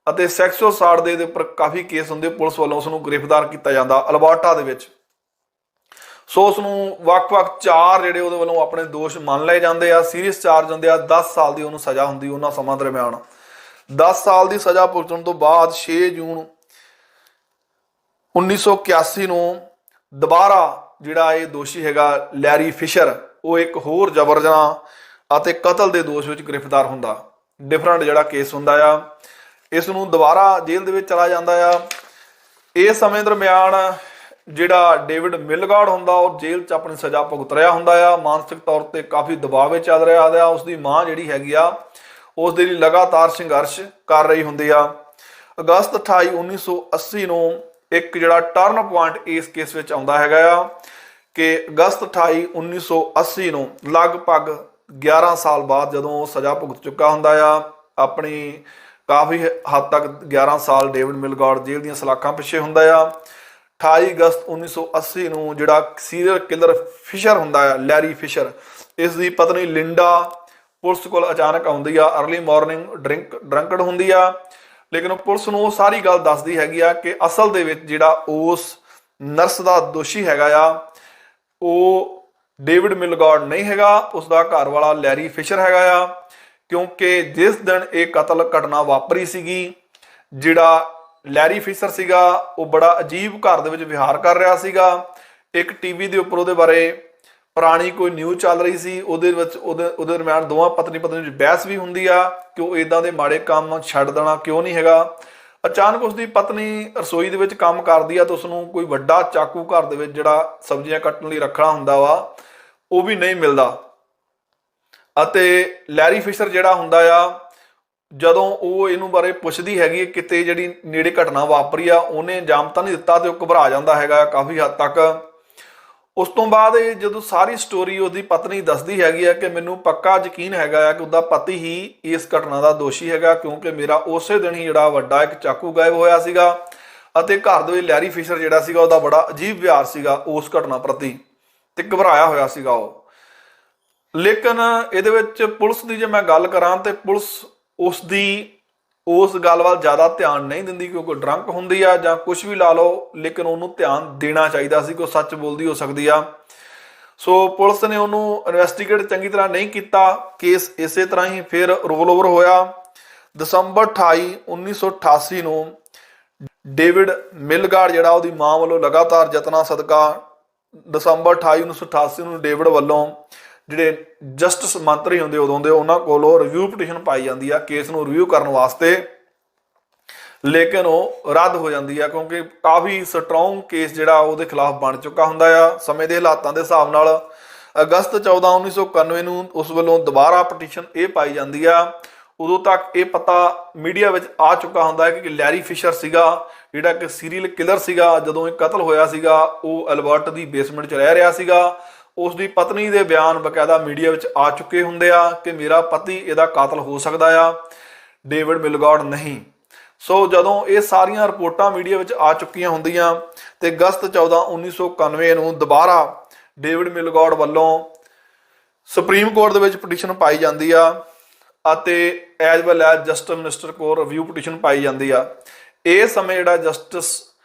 A: ਅਤੇ ਸੈਕਸੁਅਲ ਅਸਾਲਟ ਦੇ ਉੱਪਰ ਕਾਫੀ ਕੇਸ ਹੁੰਦੇ, ਪੁਲਿਸ ਵੱਲੋਂ ਉਸ ਨੂੰ ਗ੍ਰਿਫਤਾਰ ਕੀਤਾ ਜਾਂਦਾ ਅਲਬਰਟਾ ਦੇ ਵਿੱਚ। ਸੋ ਉਸ ਨੂੰ ਵੱਖ-ਵੱਖ 4 ਜਿਹੜੇ ਉਹਦੇ ਵੱਲੋਂ ਆਪਣੇ ਦੋਸ਼ ਮੰਨ ਲਏ ਜਾਂਦੇ ਆ, ਸੀਰੀਅਸ ਚਾਰਜ ਹੁੰਦੇ ਆ। 10 ਸਾਲ ਦੀ ਉਹਨੂੰ ਸਜ਼ਾ ਹੁੰਦੀ ਉਹਨਾਂ ਸਮਾਂ ਦਰਮਿਆਨ। 10 ਸਾਲ ਦੀ ਸਜ਼ਾ ਭੁਗਤਣ ਤੋਂ ਬਾਅਦ 6 ਜੂਨ 1981 ਨੂੰ ਦੁਬਾਰਾ ਜਿਹੜਾ ਇਹ ਦੋਸ਼ੀ ਹੈਗਾ ਲੈਰੀ ਫਿਸ਼ਰ, ਉਹ ਇੱਕ ਹੋਰ ਜਬਰ ਜਨਾਹ ਅਤੇ ਕਤਲ ਦੇ ਦੋਸ਼ ਵਿੱਚ ਗ੍ਰਿਫਤਾਰ ਹੁੰਦਾ। ਡਿਫਰੈਂਟ ਜਿਹੜਾ ਕੇਸ ਹੁੰਦਾ ਆ। ਇਸ ਨੂੰ ਦੁਬਾਰਾ ਜੇਲ੍ਹ ਦੇ ਵਿੱਚ ਚਲਾ ਜਾਂਦਾ ਆ। ਇਸ ਸਮੇਂ ਦਰਮਿਆਨ ਜਿਹੜਾ ਡੇਵਿਡ ਮਿਲਗੌਡ ਹੁੰਦਾ ਉਹ ਜੇਲ੍ਹ 'ਚ ਆਪਣੀ ਸਜ਼ਾ ਭੁਗਤ ਰਿਹਾ ਹੁੰਦਾ ਆ। ਮਾਨਸਿਕ ਤੌਰ ਤੇ ਕਾਫੀ ਦਬਾਅ ਵਿੱਚ ਚੱਲ ਰਿਹਾ ਆ। ਉਸਦੀ ਮਾਂ ਜਿਹੜੀ ਹੈਗੀ ਆ ਉਸ ਦੇ ਲਈ ਲਗਾਤਾਰ ਸੰਘਰਸ਼ ਕਰ ਰਹੀ ਹੁੰਦੀ ਆ। ਅਗਸਤ 28 1980 ਨੂੰ ਇੱਕ ਜਿਹੜਾ ਟਰਨ ਪੁਆਇੰਟ ਇਸ ਕੇਸ ਵਿੱਚ ਆਉਂਦਾ ਹੈਗਾ ਆ ਕਿ ਅਗਸਤ 28 1980 ਨੂੰ ਲਗਭਗ 11 ਸਾਲ ਬਾਅਦ ਜਦੋਂ ਉਹ ਸਜ਼ਾ ਭੁਗਤ ਚੁੱਕਾ ਹੁੰਦਾ ਆ, ਆਪਣੀ ਕਾਫੀ ਹੱਦ ਤੱਕ 11 ਸਾਲ ਡੇਵਿਡ ਮਿਲਗੌਡ ਜੇਲ੍ਹ ਦੀਆਂ ਸਲਾਖਾਂ ਪਿੱਛੇ ਹੁੰਦਾ ਆ। 28 ਅਗਸਤ 1980 ਨੂੰ ਜਿਹੜਾ ਸੀਰੀਅਲ ਕਿਲਰ ਫਿਸ਼ਰ ਹੁੰਦਾ ਹੈ, ਲੈਰੀ ਫਿਸ਼ਰ, ਇਸ ਦੀ ਪਤਨੀ ਲਿੰਡਾ ਪੁਲਿਸ ਕੋਲ ਅਚਾਨਕ ਆਉਂਦੀ ਆ। ਅਰਲੀ ਮਾਰਨਿੰਗ ਡਰੰਕਡ ਹੁੰਦੀ ਆ, ਲੇਕਿਨ ਪੁਲਿਸ ਨੂੰ ਉਹ ਸਾਰੀ ਗੱਲ ਦੱਸਦੀ ਹੈਗੀ ਆ ਕਿ ਅਸਲ ਦੇ ਵਿੱਚ ਜਿਹੜਾ ਉਸ ਨਰਸ ਦਾ ਦੋਸ਼ੀ ਹੈਗਾ ਆ ਉਹ ਡੇਵਿਡ ਮਿਲਗਾਰਡ ਨਹੀਂ ਹੈਗਾ, ਉਸਦਾ ਘਰ ਵਾਲਾ ਲੈਰੀ ਫਿਸ਼ਰ ਹੈਗਾ ਆ। ਕਿਉਂਕਿ ਜਿਸ ਦਿਨ ਇਹ ਕਤਲ ਘਟਨਾ ਵਾਪਰੀ ਸੀਗੀ, ਜਿਹੜਾ ਲੈਰੀ ਫਿਸ਼ਰ ਸੀਗਾ ਉਹ ਬੜਾ ਅਜੀਬ ਘਰ ਦੇ ਵਿੱਚ ਵਿਹਾਰ ਕਰ ਰਿਹਾ ਸੀਗਾ। ਇੱਕ ਟੀਵੀ ਦੇ ਉੱਪਰ ਉਹਦੇ ਬਾਰੇ ਪੁਰਾਣੀ ਕੋਈ ਨਿਊਜ਼ ਚੱਲ ਰਹੀ ਸੀ, ਉਹਦੇ ਵਿੱਚ ਉਹਦੇ ਦਰਮਿਆਨ ਦੋਵਾਂ ਪਤਨੀ ਵਿੱਚ ਬਹਿਸ ਵੀ ਹੁੰਦੀ ਆ ਕਿ ਉਹ ਇਦਾਂ ਦੇ ਮਾੜੇ ਕੰਮ ਛੱਡ ਦੇਣਾ ਕਿਉਂ ਨਹੀਂ ਹੈਗਾ। ਅਚਾਨਕ ਉਸਦੀ ਪਤਨੀ ਰਸੋਈ ਦੇ ਵਿੱਚ ਕੰਮ ਕਰਦੀ ਆ ਤਾਂ ਉਸਨੂੰ ਕੋਈ ਵੱਡਾ ਚਾਕੂ ਘਰ ਦੇ ਵਿੱਚ ਜਿਹੜਾ ਸਬਜ਼ੀਆਂ ਕੱਟਣ ਲਈ ਰੱਖਣਾ ਹੁੰਦਾ ਵਾ ਉਹ ਵੀ ਨਹੀਂ ਮਿਲਦਾ। ਅਤੇ ਲੈਰੀ ਫਿਸ਼ਰ ਜਿਹੜਾ ਹੁੰਦਾ ਆ, ਜਦੋਂ ਉਹ ਇਹਨੂੰ ਬਾਰੇ ਪੁੱਛਦੀ ਹੈਗੀ ਕਿਤੇ ਜਿਹੜੀ ਨੇੜੇ ਘਟਨਾ ਵਾਪਰੀ ਆ ਉਹਨੇ ਅੰਜਾਮ ਤਾਂ ਨਹੀਂ ਦਿੱਤਾ ਤੇ ਉਹ ਘਬਰਾ ਜਾਂਦਾ ਹੈਗਾ ਕਾਫੀ ਹੱਦ ਤੱਕ। ਉਸ ਤੋਂ ਬਾਅਦ ਇਹ ਜਦੋਂ ਸਾਰੀ ਸਟੋਰੀ ਉਹਦੀ ਪਤਨੀ ਦੱਸਦੀ ਹੈਗੀ ਆ ਕਿ ਮੈਨੂੰ ਪੱਕਾ ਯਕੀਨ ਹੈਗਾ ਆ ਕਿ ਉਹਦਾ ਪਤੀ ਹੀ ਇਸ ਘਟਨਾ ਦਾ ਦੋਸ਼ੀ ਹੈਗਾ, ਕਿਉਂਕਿ ਮੇਰਾ ਉਸੇ ਦਿਨ ਹੀ ਜਿਹੜਾ ਵੱਡਾ ਇੱਕ ਚਾਕੂ ਗਾਇਬ ਹੋਇਆ ਸੀਗਾ ਅਤੇ ਘਰ ਦੇ ਵਿੱਚ ਲੈਰੀ ਫਿਸ਼ਰ ਜਿਹੜਾ ਸੀਗਾ ਉਹਦਾ ਬੜਾ ਅਜੀਬ ਵਿਹਾਰ ਸੀਗਾ ਉਸ ਘਟਨਾ ਪ੍ਰਤੀ ਤੇ ਘਬਰਾਇਆ ਹੋਇਆ ਸੀਗਾ ਉਹ। ਲੇਕਿਨ ਇਹਦੇ ਵਿੱਚ ਪੁਲਿਸ ਦੀ ਜੇ ਮੈਂ ਗੱਲ ਕਰਾਂ ਤੇ ਪੁਲਿਸ ਉਸ ਗੱਲ ਵੱਲ ਜ਼ਿਆਦਾ ਧਿਆਨ ਨਹੀਂ ਦਿੰਦੀ ਕਿਉਂਕਿ ਡਰੰਕ ਹੁੰਦੀ ਆ ਜਾਂ ਕੁਝ ਵੀ ਲਾ ਲਓ, ਲੇਕਿਨ ਉਹਨੂੰ ਧਿਆਨ ਦੇਣਾ ਚਾਹੀਦਾ ਸੀ ਕਿ ਉਹ ਸੱਚ ਬੋਲਦੀ ਹੋ ਸਕਦੀ ਆ। ਸੋ ਪੁਲਿਸ ਨੇ ਉਹਨੂੰ ਇਨਵੈਸਟੀਗੇਟ ਚੰਗੀ ਤਰ੍ਹਾਂ ਨਹੀਂ ਕੀਤਾ। ਕੇਸ ਇਸੇ ਤਰ੍ਹਾਂ ਹੀ ਫਿਰ ਰੋਲ ਓਵਰ ਹੋਇਆ। ਦਸੰਬਰ 28 1988 ਨੂੰ ਡੇਵਿਡ ਮਿਲਗਾਰਡ ਜਿਹੜਾ ਉਹਦੀ ਮਾਂ ਵੱਲੋਂ ਲਗਾਤਾਰ ਯਤਨਾਂ ਸਦਕਾ ਦਸੰਬਰ 28 1988 ਨੂੰ ਡੇਵਿਡ ਵੱਲੋਂ ਜਿਹੜੇ ਜਸਟਿਸ ਮੰਤਰੀ ਹੁੰਦੇ ਉਦੋਂ ਦੇ ਉਹਨਾਂ ਕੋਲੋਂ ਰਿਵਿਊ ਪਟੀਸ਼ਨ ਪਾਈ ਜਾਂਦੀ ਆ ਕੇਸ ਨੂੰ ਰਿਵਿਊ ਕਰਨ ਵਾਸਤੇ, ਲੇਕਿਨ ਉਹ ਰੱਦ ਹੋ ਜਾਂਦੀ ਆ ਕਿਉਂਕਿ ਕਾਫੀ ਸਟਰੋਂਗ ਕੇਸ ਜਿਹੜਾ ਉਹਦੇ ਖਿਲਾਫ ਬਣ ਚੁੱਕਾ ਹੁੰਦਾ ਆ। ਸਮੇਂ ਦੇ ਹਾਲਾਤਾਂ ਦੇ ਹਿਸਾਬ ਨਾਲ ਅਗਸਤ 14 1991 ਨੂੰ ਉਸ ਵੱਲੋਂ ਦੁਬਾਰਾ ਪਟੀਸ਼ਨ ਇਹ ਪਾਈ ਜਾਂਦੀ ਆ। ਉਦੋਂ ਤੱਕ ਇਹ ਪਤਾ ਮੀਡੀਆ ਵਿੱਚ ਆ ਚੁੱਕਾ ਹੁੰਦਾ ਹੈ ਕਿ ਲੈਰੀ ਫਿਸ਼ਰ ਸੀਗਾ ਜਿਹੜਾ ਕਿ ਸੀਰੀਅਲ ਕਿਲਰ ਸੀਗਾ। ਜਦੋਂ ਇਹ ਕਤਲ ਹੋਇਆ ਸੀਗਾ ਉਹ ਅਲਬਰਟ ਦੀ ਬੇਸਮੈਂਟ 'ਚ ਰਹਿ ਰਿਹਾ ਸੀਗਾ। ਉਸ ਦੀ ਪਤਨੀ ਦੇ ਬਿਆਨ ਬਕਾਇਦਾ ਮੀਡੀਆ ਵਿੱਚ ਆ ਚੁੱਕੇ ਹੁੰਦੇ ਆ ਕਿ ਮੇਰਾ ਪਤੀ ਇਹਦਾ ਕਾਤਲ ਹੋ ਸਕਦਾ ਆ, ਡੇਵਿਡ ਮਿਲਗਾਰਡ ਨਹੀਂ। ਸੋ ਜਦੋਂ ਇਹ ਸਾਰੀਆਂ ਰਿਪੋਰਟਾਂ ਮੀਡੀਆ ਵਿੱਚ ਆ ਚੁੱਕੀਆਂ ਹੁੰਦੀਆਂ ਤੇ ਅਗਸਤ 14 1991 ਨੂੰ ਦੁਬਾਰਾ ਡੇਵਿਡ ਮਿਲਗਾਰਡ ਵੱਲੋਂ ਸੁਪਰੀਮ ਕੋਰਟ ਦੇ ਵਿੱਚ ਪਟੀਸ਼ਨ ਪਾਈ ਜਾਂਦੀ ਆ ਅਤੇ as well as justice minister ਕੋਲ ਰਿਵਿਊ ਪਟੀਸ਼ਨ ਪਾਈ ਜਾਂਦੀ ਆ। ਇਹ ਸਮੇਂ ਜਿਹੜਾ ਜਸਟਿਸ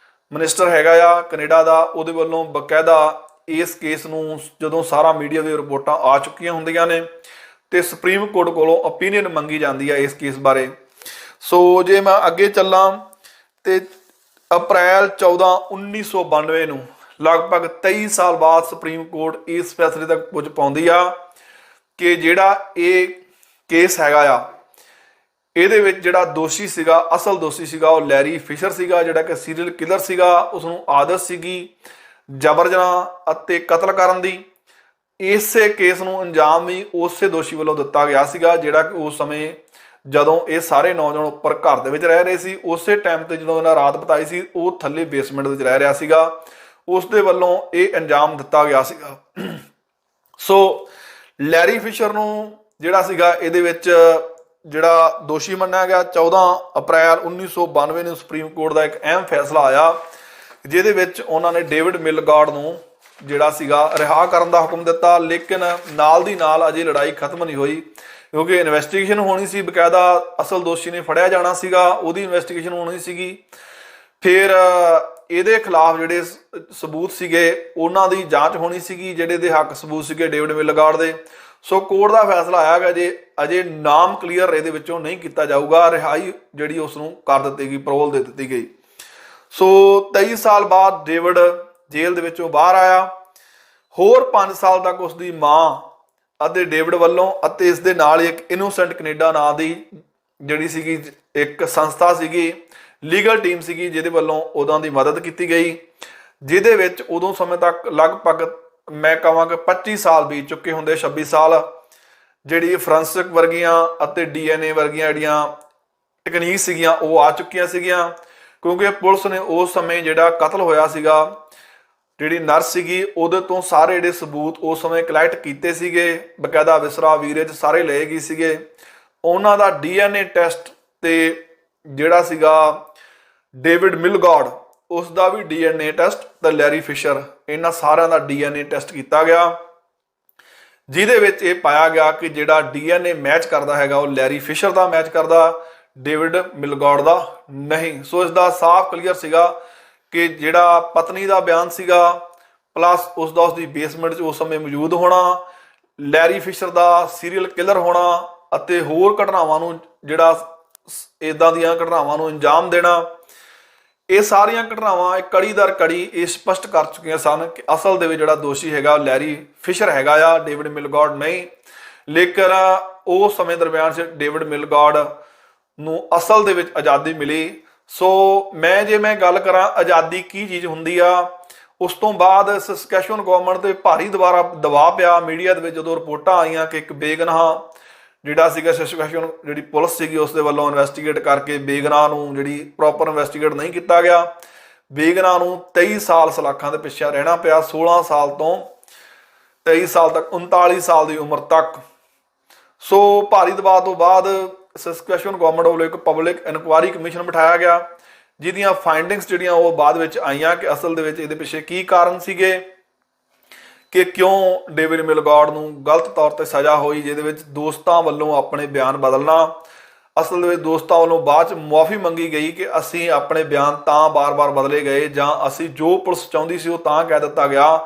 A: ਮਿਨਿਸਟਰ ਹੈਗਾ ਆ ਕੈਨੇਡਾ ਦਾ, ਉਹਦੇ ਵੱਲੋਂ ਬਕਾਇਦਾ ਇਸ ਕੇਸ ਨੂੰ ਜਦੋਂ ਸਾਰਾ ਮੀਡੀਆ ਦੀਆਂ ਰਿਪੋਰਟਾਂ ਆ ਚੁੱਕੀਆਂ ਹੁੰਦੀਆਂ ਨੇ ਤੇ ਸੁਪਰੀਮ ਕੋਰਟ ਕੋਲੋਂ ਓਪੀਨੀਅਨ ਮੰਗੀ ਜਾਂਦੀ ਹੈ ਇਸ ਕੇਸ ਬਾਰੇ। ਸੋ ਜੇ ਮੈਂ ਅੱਗੇ ਚੱਲਾਂ ਤੇ ਅਪ੍ਰੈਲ 14 1992 ਨੂੰ ਲਗਭਗ 23 ਸਾਲ ਬਾਅਦ ਸੁਪਰੀਮ ਕੋਰਟ ਇਸ ਫੈਸਲੇ ਤੱਕ ਪੁੱਜ ਪਾਉਂਦੀ ਆ ਕਿ ਜਿਹੜਾ ਇਹ ਕੇਸ ਹੈਗਾ ਆ ਇਹਦੇ ਵਿੱਚ ਜਿਹੜਾ ਦੋਸ਼ੀ ਸੀਗਾ, ਅਸਲ ਦੋਸ਼ੀ ਸੀਗਾ ਉਹ ਲੈਰੀ ਫਿਸ਼ਰ ਸੀਗਾ ਜਿਹੜਾ ਕਿ ਸੀਰੀਅਲ ਕਿਲਰ ਸੀਗਾ। ਉਸਨੂੰ ਆਦਤ ਸੀਗੀ ਜਬਰ ਜਨਾਹ ਅਤੇ ਕਤਲ ਕਰਨ ਦੀ। ਇਸੇ ਕੇਸ ਨੂੰ ਅੰਜਾਮ ਵੀ ਉਸੇ ਦੋਸ਼ੀ ਵੱਲੋਂ ਦਿੱਤਾ ਗਿਆ ਸੀਗਾ ਜਿਹੜਾ ਕਿ ਉਸ ਸਮੇਂ ਜਦੋਂ ਇਹ ਸਾਰੇ ਨੌਜਵਾਨ ਉੱਪਰ ਘਰ ਦੇ ਵਿੱਚ ਰਹਿ ਰਹੇ ਸੀ, ਉਸੇ ਟਾਈਮ ਤੇ ਜਦੋਂ ਇਹਨਾਂ ਰਾਤ ਬਿਤਾਈ ਸੀ ਉਹ ਥੱਲੇ ਬੇਸਮੈਂਟ ਵਿੱਚ ਰਹਿ ਰਿਹਾ ਸੀਗਾ, ਉਸ ਦੇ ਵੱਲੋਂ ਇਹ ਅੰਜਾਮ ਦਿੱਤਾ ਗਿਆ ਸੀਗਾ। ਸੋ ਲੈਰੀ ਫਿਸ਼ਰ ਨੂੰ ਜਿਹੜਾ ਸੀਗਾ ਇਹਦੇ ਵਿੱਚ ਜਿਹੜਾ ਦੋਸ਼ੀ ਮੰਨਿਆ ਗਿਆ। 14 ਅਪ੍ਰੈਲ 1992 ਨੂੰ ਸੁਪਰੀਮ ਕੋਰਟ ਦਾ ਇੱਕ ਅਹਿਮ ਫੈਸਲਾ ਆਇਆ ਜਿਹਦੇ ਵਿੱਚ ਉਹਨਾਂ ਨੇ ਡੇਵਿਡ ਮਿਲਗਾਰਡ ਨੂੰ ਜਿਹੜਾ ਸੀਗਾ ਰਿਹਾ ਕਰਨ ਦਾ ਹੁਕਮ ਦਿੱਤਾ। ਲੇਕਿਨ ਨਾਲ ਦੀ ਨਾਲ ਅਜੇ ਲੜਾਈ ਖਤਮ ਨਹੀਂ ਹੋਈ ਕਿਉਂਕਿ ਇਨਵੈਸਟੀਗੇਸ਼ਨ ਹੋਣੀ ਸੀ, ਬਕਾਇਦਾ ਅਸਲ ਦੋਸ਼ੀ ਨੇ ਫੜਿਆ ਜਾਣਾ ਸੀਗਾ, ਉਹਦੀ ਇਨਵੈਸਟੀਗੇਸ਼ਨ ਹੋਣੀ ਸੀਗੀ। ਫਿਰ ਇਹਦੇ ਖਿਲਾਫ ਜਿਹੜੇ ਸਬੂਤ ਸੀਗੇ ਉਹਨਾਂ ਦੀ ਜਾਂਚ ਹੋਣੀ ਸੀਗੀ, ਜਿਹੜੇ ਦੇ ਹੱਕ ਸਬੂਤ ਸੀਗੇ ਡੇਵਿਡ ਮਿਲਗਾਰਡ ਦੇ। ਸੋ ਕੋਰਟ ਦਾ ਫੈਸਲਾ ਆਇਆ ਗਾ ਜੇ ਅਜੇ ਨਾਮ ਕਲੀਅਰ ਇਹਦੇ ਵਿੱਚੋਂ ਨਹੀਂ ਕੀਤਾ ਜਾਊਗਾ, ਰਿਹਾਈ ਜਿਹੜੀ ਉਸ ਨੂੰ ਕਰ ਦਿੱਤੀ ਗਈ, ਪਰੋਲ ਦੇ ਦਿੱਤੀ ਗਈ। ਸੋ 23 ਸਾਲ ਬਾਅਦ ਡੇਵਿਡ ਜੇਲ੍ਹ ਦੇ ਵਿੱਚੋਂ ਬਾਹਰ ਆਇਆ। ਹੋਰ 5 ਸਾਲ ਤੱਕ ਉਸ ਦੀ ਮਾਂ ਅਤੇ ਡੇਵਿਡ ਵੱਲੋਂ ਅਤੇ ਇਸ ਦੇ ਨਾਲ ਹੀ ਇੱਕ ਇਨੋਸੈਂਟ ਕੈਨੇਡਾ ਨਾਂ ਦੀ ਜਿਹੜੀ ਸੀਗੀ ਇੱਕ ਸੰਸਥਾ ਸੀਗੀ, ਲੀਗਲ ਟੀਮ ਸੀਗੀ ਜਿਹਦੇ ਵੱਲੋਂ ਉਹਨਾਂ ਦੀ ਮਦਦ ਕੀਤੀ ਗਈ, ਜਿਹਦੇ ਵਿੱਚ ਉਦੋਂ ਸਮੇਂ ਤੱਕ ਲਗਭਗ ਮੈਂ ਕਹਾਂਗਾ 25 ਸਾਲ ਬੀਤ ਚੁੱਕੇ ਹੁੰਦੇ, 26 ਸਾਲ, ਜਿਹੜੀ ਫੋਰੈਂਸਿਕ ਵਰਗੀਆਂ ਅਤੇ DNA ਵਰਗੀਆਂ ਜਿਹੜੀਆਂ ਟੈਕਨੀਕ ਸੀਗੀਆਂ ਉਹ ਆ ਚੁੱਕੀਆਂ ਸੀਗੀਆਂ। ਕਿਉਂਕਿ ਪੁਲਿਸ ਨੇ ਉਸ ਸਮੇਂ ਜਿਹੜਾ ਕਤਲ ਹੋਇਆ ਸੀਗਾ ਜਿਹੜੀ ਨਰਸ ਸੀਗੀ ਉਹਦੇ ਤੋਂ ਸਾਰੇ ਜਿਹੜੇ ਸਬੂਤ ਉਸ ਸਮੇਂ ਕਲੈਕਟ ਕੀਤੇ ਸੀਗੇ, ਬਕਾਇਦਾ ਵਿਸਰਾ ਵੀਰੇ 'ਚ ਸਾਰੇ ਲਏ ਗਏ ਸੀਗੇ। ਉਹਨਾਂ ਦਾ DNA ਟੈਸਟ ਤੇ ਜਿਹੜਾ ਸੀਗਾ ਡੇਵਿਡ ਮਿਲਗਾਰਡ ਉਸ ਦਾ ਵੀ DNA ਟੈਸਟ ਤੇ ਲੈਰੀ ਫਿਸ਼ਰ, ਇਹਨਾਂ ਸਾਰਿਆਂ ਦਾ DNA ਟੈਸਟ ਕੀਤਾ ਗਿਆ, ਜਿਹਦੇ ਵਿੱਚ ਇਹ ਪਾਇਆ ਗਿਆ ਕਿ ਜਿਹੜਾ DNA ਮੈਚ ਕਰਦਾ ਹੈਗਾ ਉਹ ਲੈਰੀ ਫਿਸ਼ਰ ਦਾ ਮੈਚ ਕਰਦਾ, ਡੇਵਿਡ ਮਿਲਗੌਡ ਦਾ ਨਹੀਂ। ਸੋ ਇਸ ਦਾ ਸਾਫ਼ ਕਲੀਅਰ ਸੀਗਾ ਕਿ ਜਿਹੜਾ ਪਤਨੀ ਦਾ ਬਿਆਨ ਸੀਗਾ ਪਲੱਸ ਉਸਦੀ ਬੇਸਮੈਂਟ 'ਚ ਉਸ ਸਮੇਂ ਮੌਜੂਦ ਹੋਣਾ, ਲੈਰੀ ਫਿਸ਼ਰ ਦਾ ਸੀਰੀਅਲ ਕਿਲਰ ਹੋਣਾ ਅਤੇ ਹੋਰ ਘਟਨਾਵਾਂ ਨੂੰ ਜਿਹੜਾ ਇਦਾਂ ਦੀਆਂ ਘਟਨਾਵਾਂ ਨੂੰ ਅੰਜਾਮ ਦੇਣਾ, ਇਹ ਸਾਰੀਆਂ ਘਟਨਾਵਾਂ ਕੜੀ ਦਰ ਕੜੀ ਇਹ ਸਪਸ਼ਟ ਕਰ ਚੁੱਕੀਆਂ ਸਨ ਕਿ ਅਸਲ ਦੇ ਵਿੱਚ ਜਿਹੜਾ ਦੋਸ਼ੀ ਹੈਗਾ ਲੈਰੀ ਫਿਸ਼ਰ ਹੈਗਾ ਆ, ਡੇਵਿਡ ਮਿਲਗੌਡ ਨਹੀਂ। ਲੇਕਿਨ ਉਸ ਸਮੇਂ ਦਰਮਿਆਨ 'ਚ ਡੇਵਿਡ ਮਿਲਗੌਡ ਨੂੰ ਅਸਲ ਦੇ ਵਿੱਚ ਆਜ਼ਾਦੀ ਮਿਲੀ। ਸੋ ਜੇ ਮੈਂ ਗੱਲ ਕਰਾਂ ਆਜ਼ਾਦੀ ਕੀ ਚੀਜ਼ ਹੁੰਦੀ ਆ, ਉਸ ਤੋਂ ਬਾਅਦ ਸਸਕੈਚੁਅਨ ਗਵਰਨਮੈਂਟ ਤੇ ਭਾਰੀ ਦਬਾਅ ਪਿਆ ਮੀਡੀਆ ਦੇ ਵਿੱਚ, ਜਦੋਂ ਰਿਪੋਰਟਾਂ ਆਈਆਂ ਕਿ ਇੱਕ ਬੇਗਨਾਹ ਜਿਹੜਾ ਸੀਗਾ ਸਸਕੈਚੁਅਨ ਜਿਹੜੀ ਪੁਲਿਸ ਸੀਗੀ ਉਸ ਦੇ ਵੱਲੋਂ ਇਨਵੈਸਟੀਗੇਟ ਕਰਕੇ ਬੇਗਨਾਹ ਨੂੰ ਜਿਹੜੀ ਪ੍ਰੋਪਰ ਇਨਵੈਸਟੀਗੇਟ ਨਹੀਂ ਕੀਤਾ ਗਿਆ, ਬੇਗਨਾਹ ਨੂੰ 23 ਸਾਲ ਸਲਾਖਾਂ ਦੇ ਪਿੱਛੇ ਰਹਿਣਾ ਪਿਆ, 16 ਸਾਲ ਤੋਂ 23 ਸਾਲ ਤੱਕ, 39 ਸਾਲ ਦੀ ਉਮਰ ਤੱਕ। ਸੋ ਭਾਰੀ ਦਬਾਅ ਤੋਂ ਬਾਅਦ ਸਸਕੈਚੁਅਨ ਗਵਰਨਮੈਂਟ ਵੱਲੋਂ ਇੱਕ ਪਬਲਿਕ ਇਨਕੁਆਇਰੀ ਕਮਿਸ਼ਨ ਬਿਠਾਇਆ ਗਿਆ, ਜਿਹਦੀਆਂ ਫਾਈਂਡਿੰਗਸ ਜਿਹੜੀਆਂ ਉਹ ਬਾਅਦ ਵਿੱਚ ਆਈਆਂ ਕਿ ਅਸਲ ਦੇ ਵਿੱਚ ਇਹਦੇ ਪਿੱਛੇ ਕੀ ਕਾਰਨ ਸੀਗੇ, ਕਿ ਕਿਉਂ ਡੇਵਿਡ ਮਿਲਗੌਡ ਨੂੰ ਗਲਤ ਤੌਰ ਤੇ ਸਜ਼ਾ ਹੋਈ, ਜਿਹਦੇ ਵਿੱਚ ਦੋਸਤਾਂ ਵੱਲੋਂ ਆਪਣੇ ਬਿਆਨ ਬਦਲਣਾ, ਅਸਲ ਦੇ ਵਿੱਚ ਦੋਸਤਾਂ ਵੱਲੋਂ ਬਾਅਦ 'ਚ ਮੁਆਫੀ ਮੰਗੀ ਗਈ ਕਿ ਅਸੀਂ ਆਪਣੇ ਬਿਆਨ ਤਾਂ ਬਾਰ-ਬਾਰ ਬਦਲੇ ਗਏ ਜਾਂ ਅਸੀਂ ਜੋ ਪੁਲਿਸ ਚਾਹੁੰਦੀ ਸੀ ਉਹ ਤਾਂ ਕਹਿ ਦਿੱਤਾ ਗਿਆ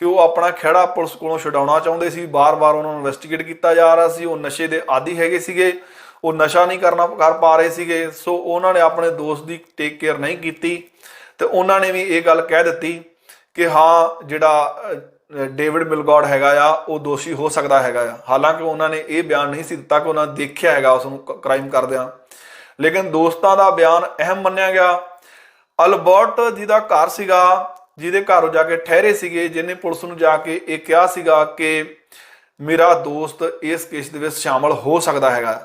A: ਕਿ ਉਹ ਆਪਣਾ ਖਹਿੜਾ ਪੁਲਿਸ ਕੋਲੋਂ ਛਡਾਉਣਾ ਚਾਹੁੰਦੇ ਸੀ, ਬਾਰ-ਬਾਰ ਉਹਨਾਂ ਨੂੰ ਇਨਵੈਸਟੀਗੇਟ ਕੀਤਾ ਜਾ ਰਿਹਾ ਸੀ, ਉਹ ਨਸ਼ੇ ਦੇ ਆਦੀ ਹੈਗੇ ਸੀਗੇ, ਉਹ ਨਸ਼ਾ ਨਹੀਂ ਕਰ ਪਾ ਰਹੇ ਸੀਗੇ। ਸੋ ਉਹਨਾਂ ਨੇ ਆਪਣੇ ਦੋਸਤ ਦੀ ਟੇਕ ਕੇਅਰ ਨਹੀਂ ਕੀਤੀ ਤੇ ਉਹਨਾਂ ਨੇ ਵੀ ਇਹ ਗੱਲ ਕਹਿ ਦਿੱਤੀ ਕਿ ਹਾਂ ਜਿਹੜਾ ਡੇਵਿਡ ਮਿਲਗੌਡ ਹੈਗਾ ਆ ਉਹ ਦੋਸ਼ੀ ਹੋ ਸਕਦਾ ਹੈਗਾ ਆ। ਹਾਲਾਂਕਿ ਉਹਨਾਂ ਨੇ ਇਹ ਬਿਆਨ ਨਹੀਂ ਸੀ ਦਿੱਤਾ ਕਿ ਉਹਨਾਂ ਦੇਖਿਆ ਹੈਗਾ ਉਸ ਨੂੰ ਕ੍ਰਾਈਮ ਕਰਦਿਆਂ, ਲੇਕਿਨ ਦੋਸਤਾਂ ਦਾ ਬਿਆਨ ਅਹਿਮ ਮੰਨਿਆ ਗਿਆ। ਅਲਬਰਟ ਜਿਹਦਾ ਘਰ ਸੀਗਾ, ਜਿਹਦੇ ਘਰ ਜਾ ਕੇ ਠਹਿਰੇ ਸੀਗੇ, ਜਿਹਨੇ ਪੁਲਿਸ ਨੂੰ ਜਾ ਕੇ ਇਹ ਕਿਹਾ ਸੀਗਾ ਕਿ ਮੇਰਾ ਦੋਸਤ ਇਸ ਕੇਸ ਦੇ ਵਿੱਚ ਸ਼ਾਮਲ ਹੋ ਸਕਦਾ ਹੈਗਾ।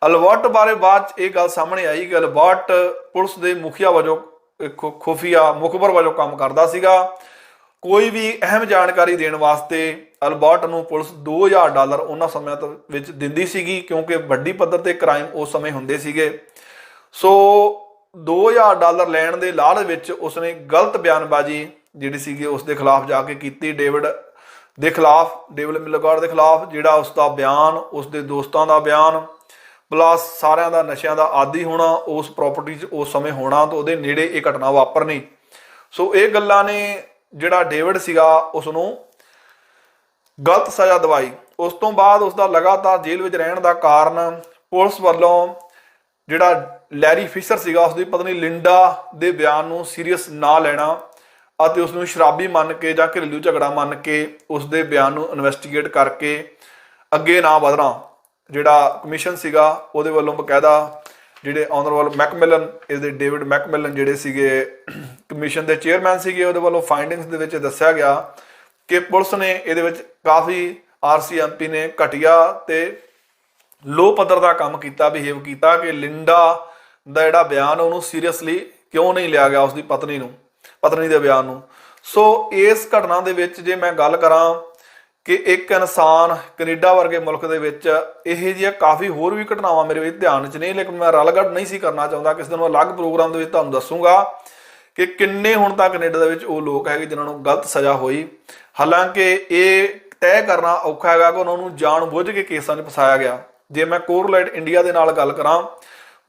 A: ਅਲਬਰਟ ਬਾਰੇ ਬਾਅਦ 'ਚ ਇਹ ਗੱਲ ਸਾਹਮਣੇ ਆਈ ਕਿ ਅਲਬਰਟ ਪੁਲਿਸ ਦੇ ਮੁਖੀਆ ਵਜੋਂ ਖੁਫੀਆ ਮੁਖਬਰ ਵਜੋਂ ਕੰਮ ਕਰਦਾ ਸੀਗਾ। ਕੋਈ ਵੀ ਅਹਿਮ ਜਾਣਕਾਰੀ ਦੇਣ ਵਾਸਤੇ ਅਲਬਰਟ ਨੂੰ ਪੁਲਿਸ $2000 ਉਹਨਾਂ ਸਮਿਆਂ ਵਿੱਚ ਦਿੰਦੀ ਸੀਗੀ, ਕਿਉਂਕਿ ਵੱਡੀ ਪੱਧਰ ਤੇ ਕ੍ਰਾਈਮ ਉਸ ਸਮੇਂ ਹੁੰਦੇ ਸੀਗੇ। ਸੋ $2000 ਲੈਣ ਦੇ ਲਾਲਚ ਵਿੱਚ ਉਸਨੇ ਗਲਤ ਬਿਆਨਬਾਜ਼ੀ ਜਿਹੜੀ ਸੀਗੀ ਉਸ ਦੇ ਖਿਲਾਫ ਜਾ ਕੇ ਕੀਤੀ, ਡੇਵਿਡ ਮਿਲਗੌਡ ਦੇ ਖਿਲਾਫ। ਜਿਹੜਾ ਉਸ ਦਾ ਬਿਆਨ, ਉਸ ਦੇ ਦੋਸਤਾਂ ਦਾ ਬਿਆਨ ਪਲੱਸ ਸਾਰਿਆਂ ਦਾ ਨਸ਼ਿਆਂ ਦਾ ਆਦੀ ਹੋਣਾ, ਉਸ ਪ੍ਰਾਪਰਟੀ 'ਚ ਉਸ ਸਮੇਂ ਹੋਣਾ ਤਾਂ ਉਹਦੇ ਨੇੜੇ ਇਹ ਘਟਨਾ ਵਾਪਰਨੀ। ਸੋ ਇਹ ਗੱਲਾਂ ਨੇ ਜਿਹੜਾ ਡੇਵਿਡ ਸੀਗਾ ਉਸ ਨੂੰ ਗਲਤ ਸਜ਼ਾ ਦਵਾਈ। ਉਸ ਤੋਂ ਬਾਅਦ ਉਸ ਦਾ ਲਗਾਤਾਰ ਜੇਲ੍ਹ ਵਿੱਚ ਰਹਿਣ ਦਾ ਕਾਰਨ ਪੁਲਿਸ ਵੱਲੋਂ ਜਿਹੜਾ ਲੈਰੀ ਫਿਸ਼ਰ ਸੀਗਾ ਉਸਦੀ ਪਤਨੀ ਲਿੰਡਾ ਦੇ ਬਿਆਨ ਨੂੰ ਸੀਰੀਅਸ ਨਾ ਲੈਣਾ ਅਤੇ ਉਸ ਨੂੰ ਸ਼ਰਾਬੀ ਮੰਨ ਕੇ ਜਾਂ ਘਰੇਲੂ ਝਗੜਾ ਮੰਨ ਕੇ ਉਸ ਦੇ ਬਿਆਨ ਨੂੰ ਇਨਵੈਸਟੀਗੇਟ ਕਰਕੇ ਅੱਗੇ ਨਾ ਵਧਣਾ। ਜਿਹੜਾ ਕਮਿਸ਼ਨ ਸੀਗਾ ਉਹਦੇ ਵੱਲੋਂ ਬਕਾਇਦਾ ਜਿਹੜੇ ਆਨਰੇਬਲ ਮੈਕਮਿਲਨ, ਇਸਦੇ ਡੇਵਿਡ ਮੈਕਮਿਲਨ ਜਿਹੜੇ ਸੀਗੇ ਕਮਿਸ਼ਨ ਦੇ ਚੇਅਰਮੈਨ ਸੀਗੇ, ਉਹਦੇ ਵੱਲੋਂ ਫਾਈਂਡਿੰਗਸ ਦੇ ਵਿੱਚ ਦੱਸਿਆ ਗਿਆ ਕਿ ਪੁਲਿਸ ਨੇ ਇਹਦੇ ਵਿੱਚ ਕਾਫੀ RCMP ਨੇ ਘਟੀਆ ਤੇ ਲੋ ਪੱਧਰ ਦਾ ਕੰਮ ਕੀਤਾ, ਬਿਹੇਵ ਕੀਤਾ ਕਿ ਲਿੰਡਾ ਦਾ ਜਿਹੜਾ ਬਿਆਨ ਉਹਨੂੰ ਸੀਰੀਅਸਲੀ ਕਿਉਂ ਨਹੀਂ ਲਿਆ ਗਿਆ, ਉਸਦੀ ਪਤਨੀ ਦੇ ਬਿਆਨ ਨੂੰ। ਸੋ ਇਸ ਘਟਨਾ ਦੇ ਵਿੱਚ ਜੇ ਮੈਂ ਗੱਲ ਕਰਾਂ ਕਿ ਇੱਕ ਇਨਸਾਨ ਕੈਨੇਡਾ ਵਰਗੇ ਮੁਲਕ ਦੇ ਵਿੱਚ ਇਹ ਜਿਹੀਆਂ ਕਾਫੀ ਹੋਰ ਵੀ ਘਟਨਾਵਾਂ ਮੇਰੇ ਵਿੱਚ ਧਿਆਨ 'ਚ ਨਹੀਂ, ਲੇਕਿਨ ਮੈਂ ਰਲਗੜ ਨਹੀਂ ਸੀ ਕਰਨਾ ਚਾਹੁੰਦਾ। ਕਿਸੇ ਦਿਨ ਅਲੱਗ ਪ੍ਰੋਗਰਾਮ ਦੇ ਵਿੱਚ ਤੁਹਾਨੂੰ ਦੱਸੂਗਾ ਕਿ ਕਿੰਨੇ ਹੁਣ ਤੱਕ ਕੈਨੇਡਾ ਦੇ ਵਿੱਚ ਉਹ ਲੋਕ ਹੈਗੇ ਜਿਨ੍ਹਾਂ ਨੂੰ ਗਲਤ ਸਜ਼ਾ ਹੋਈ। ਹਾਲਾਂਕਿ ਇਹ ਤੈਅ ਕਰਨਾ ਔਖਾ ਹੈਗਾ ਕਿ ਉਹਨਾਂ ਨੂੰ ਜਾਣ ਬੁੱਝ ਕੇ ਕੇਸਾਂ 'ਚ ਫਸਾਇਆ ਗਿਆ। ਜੇ ਮੈਂ ਕੋਰਲੇਟ ਇੰਡੀਆ ਦੇ ਨਾਲ ਗੱਲ ਕਰਾਂ,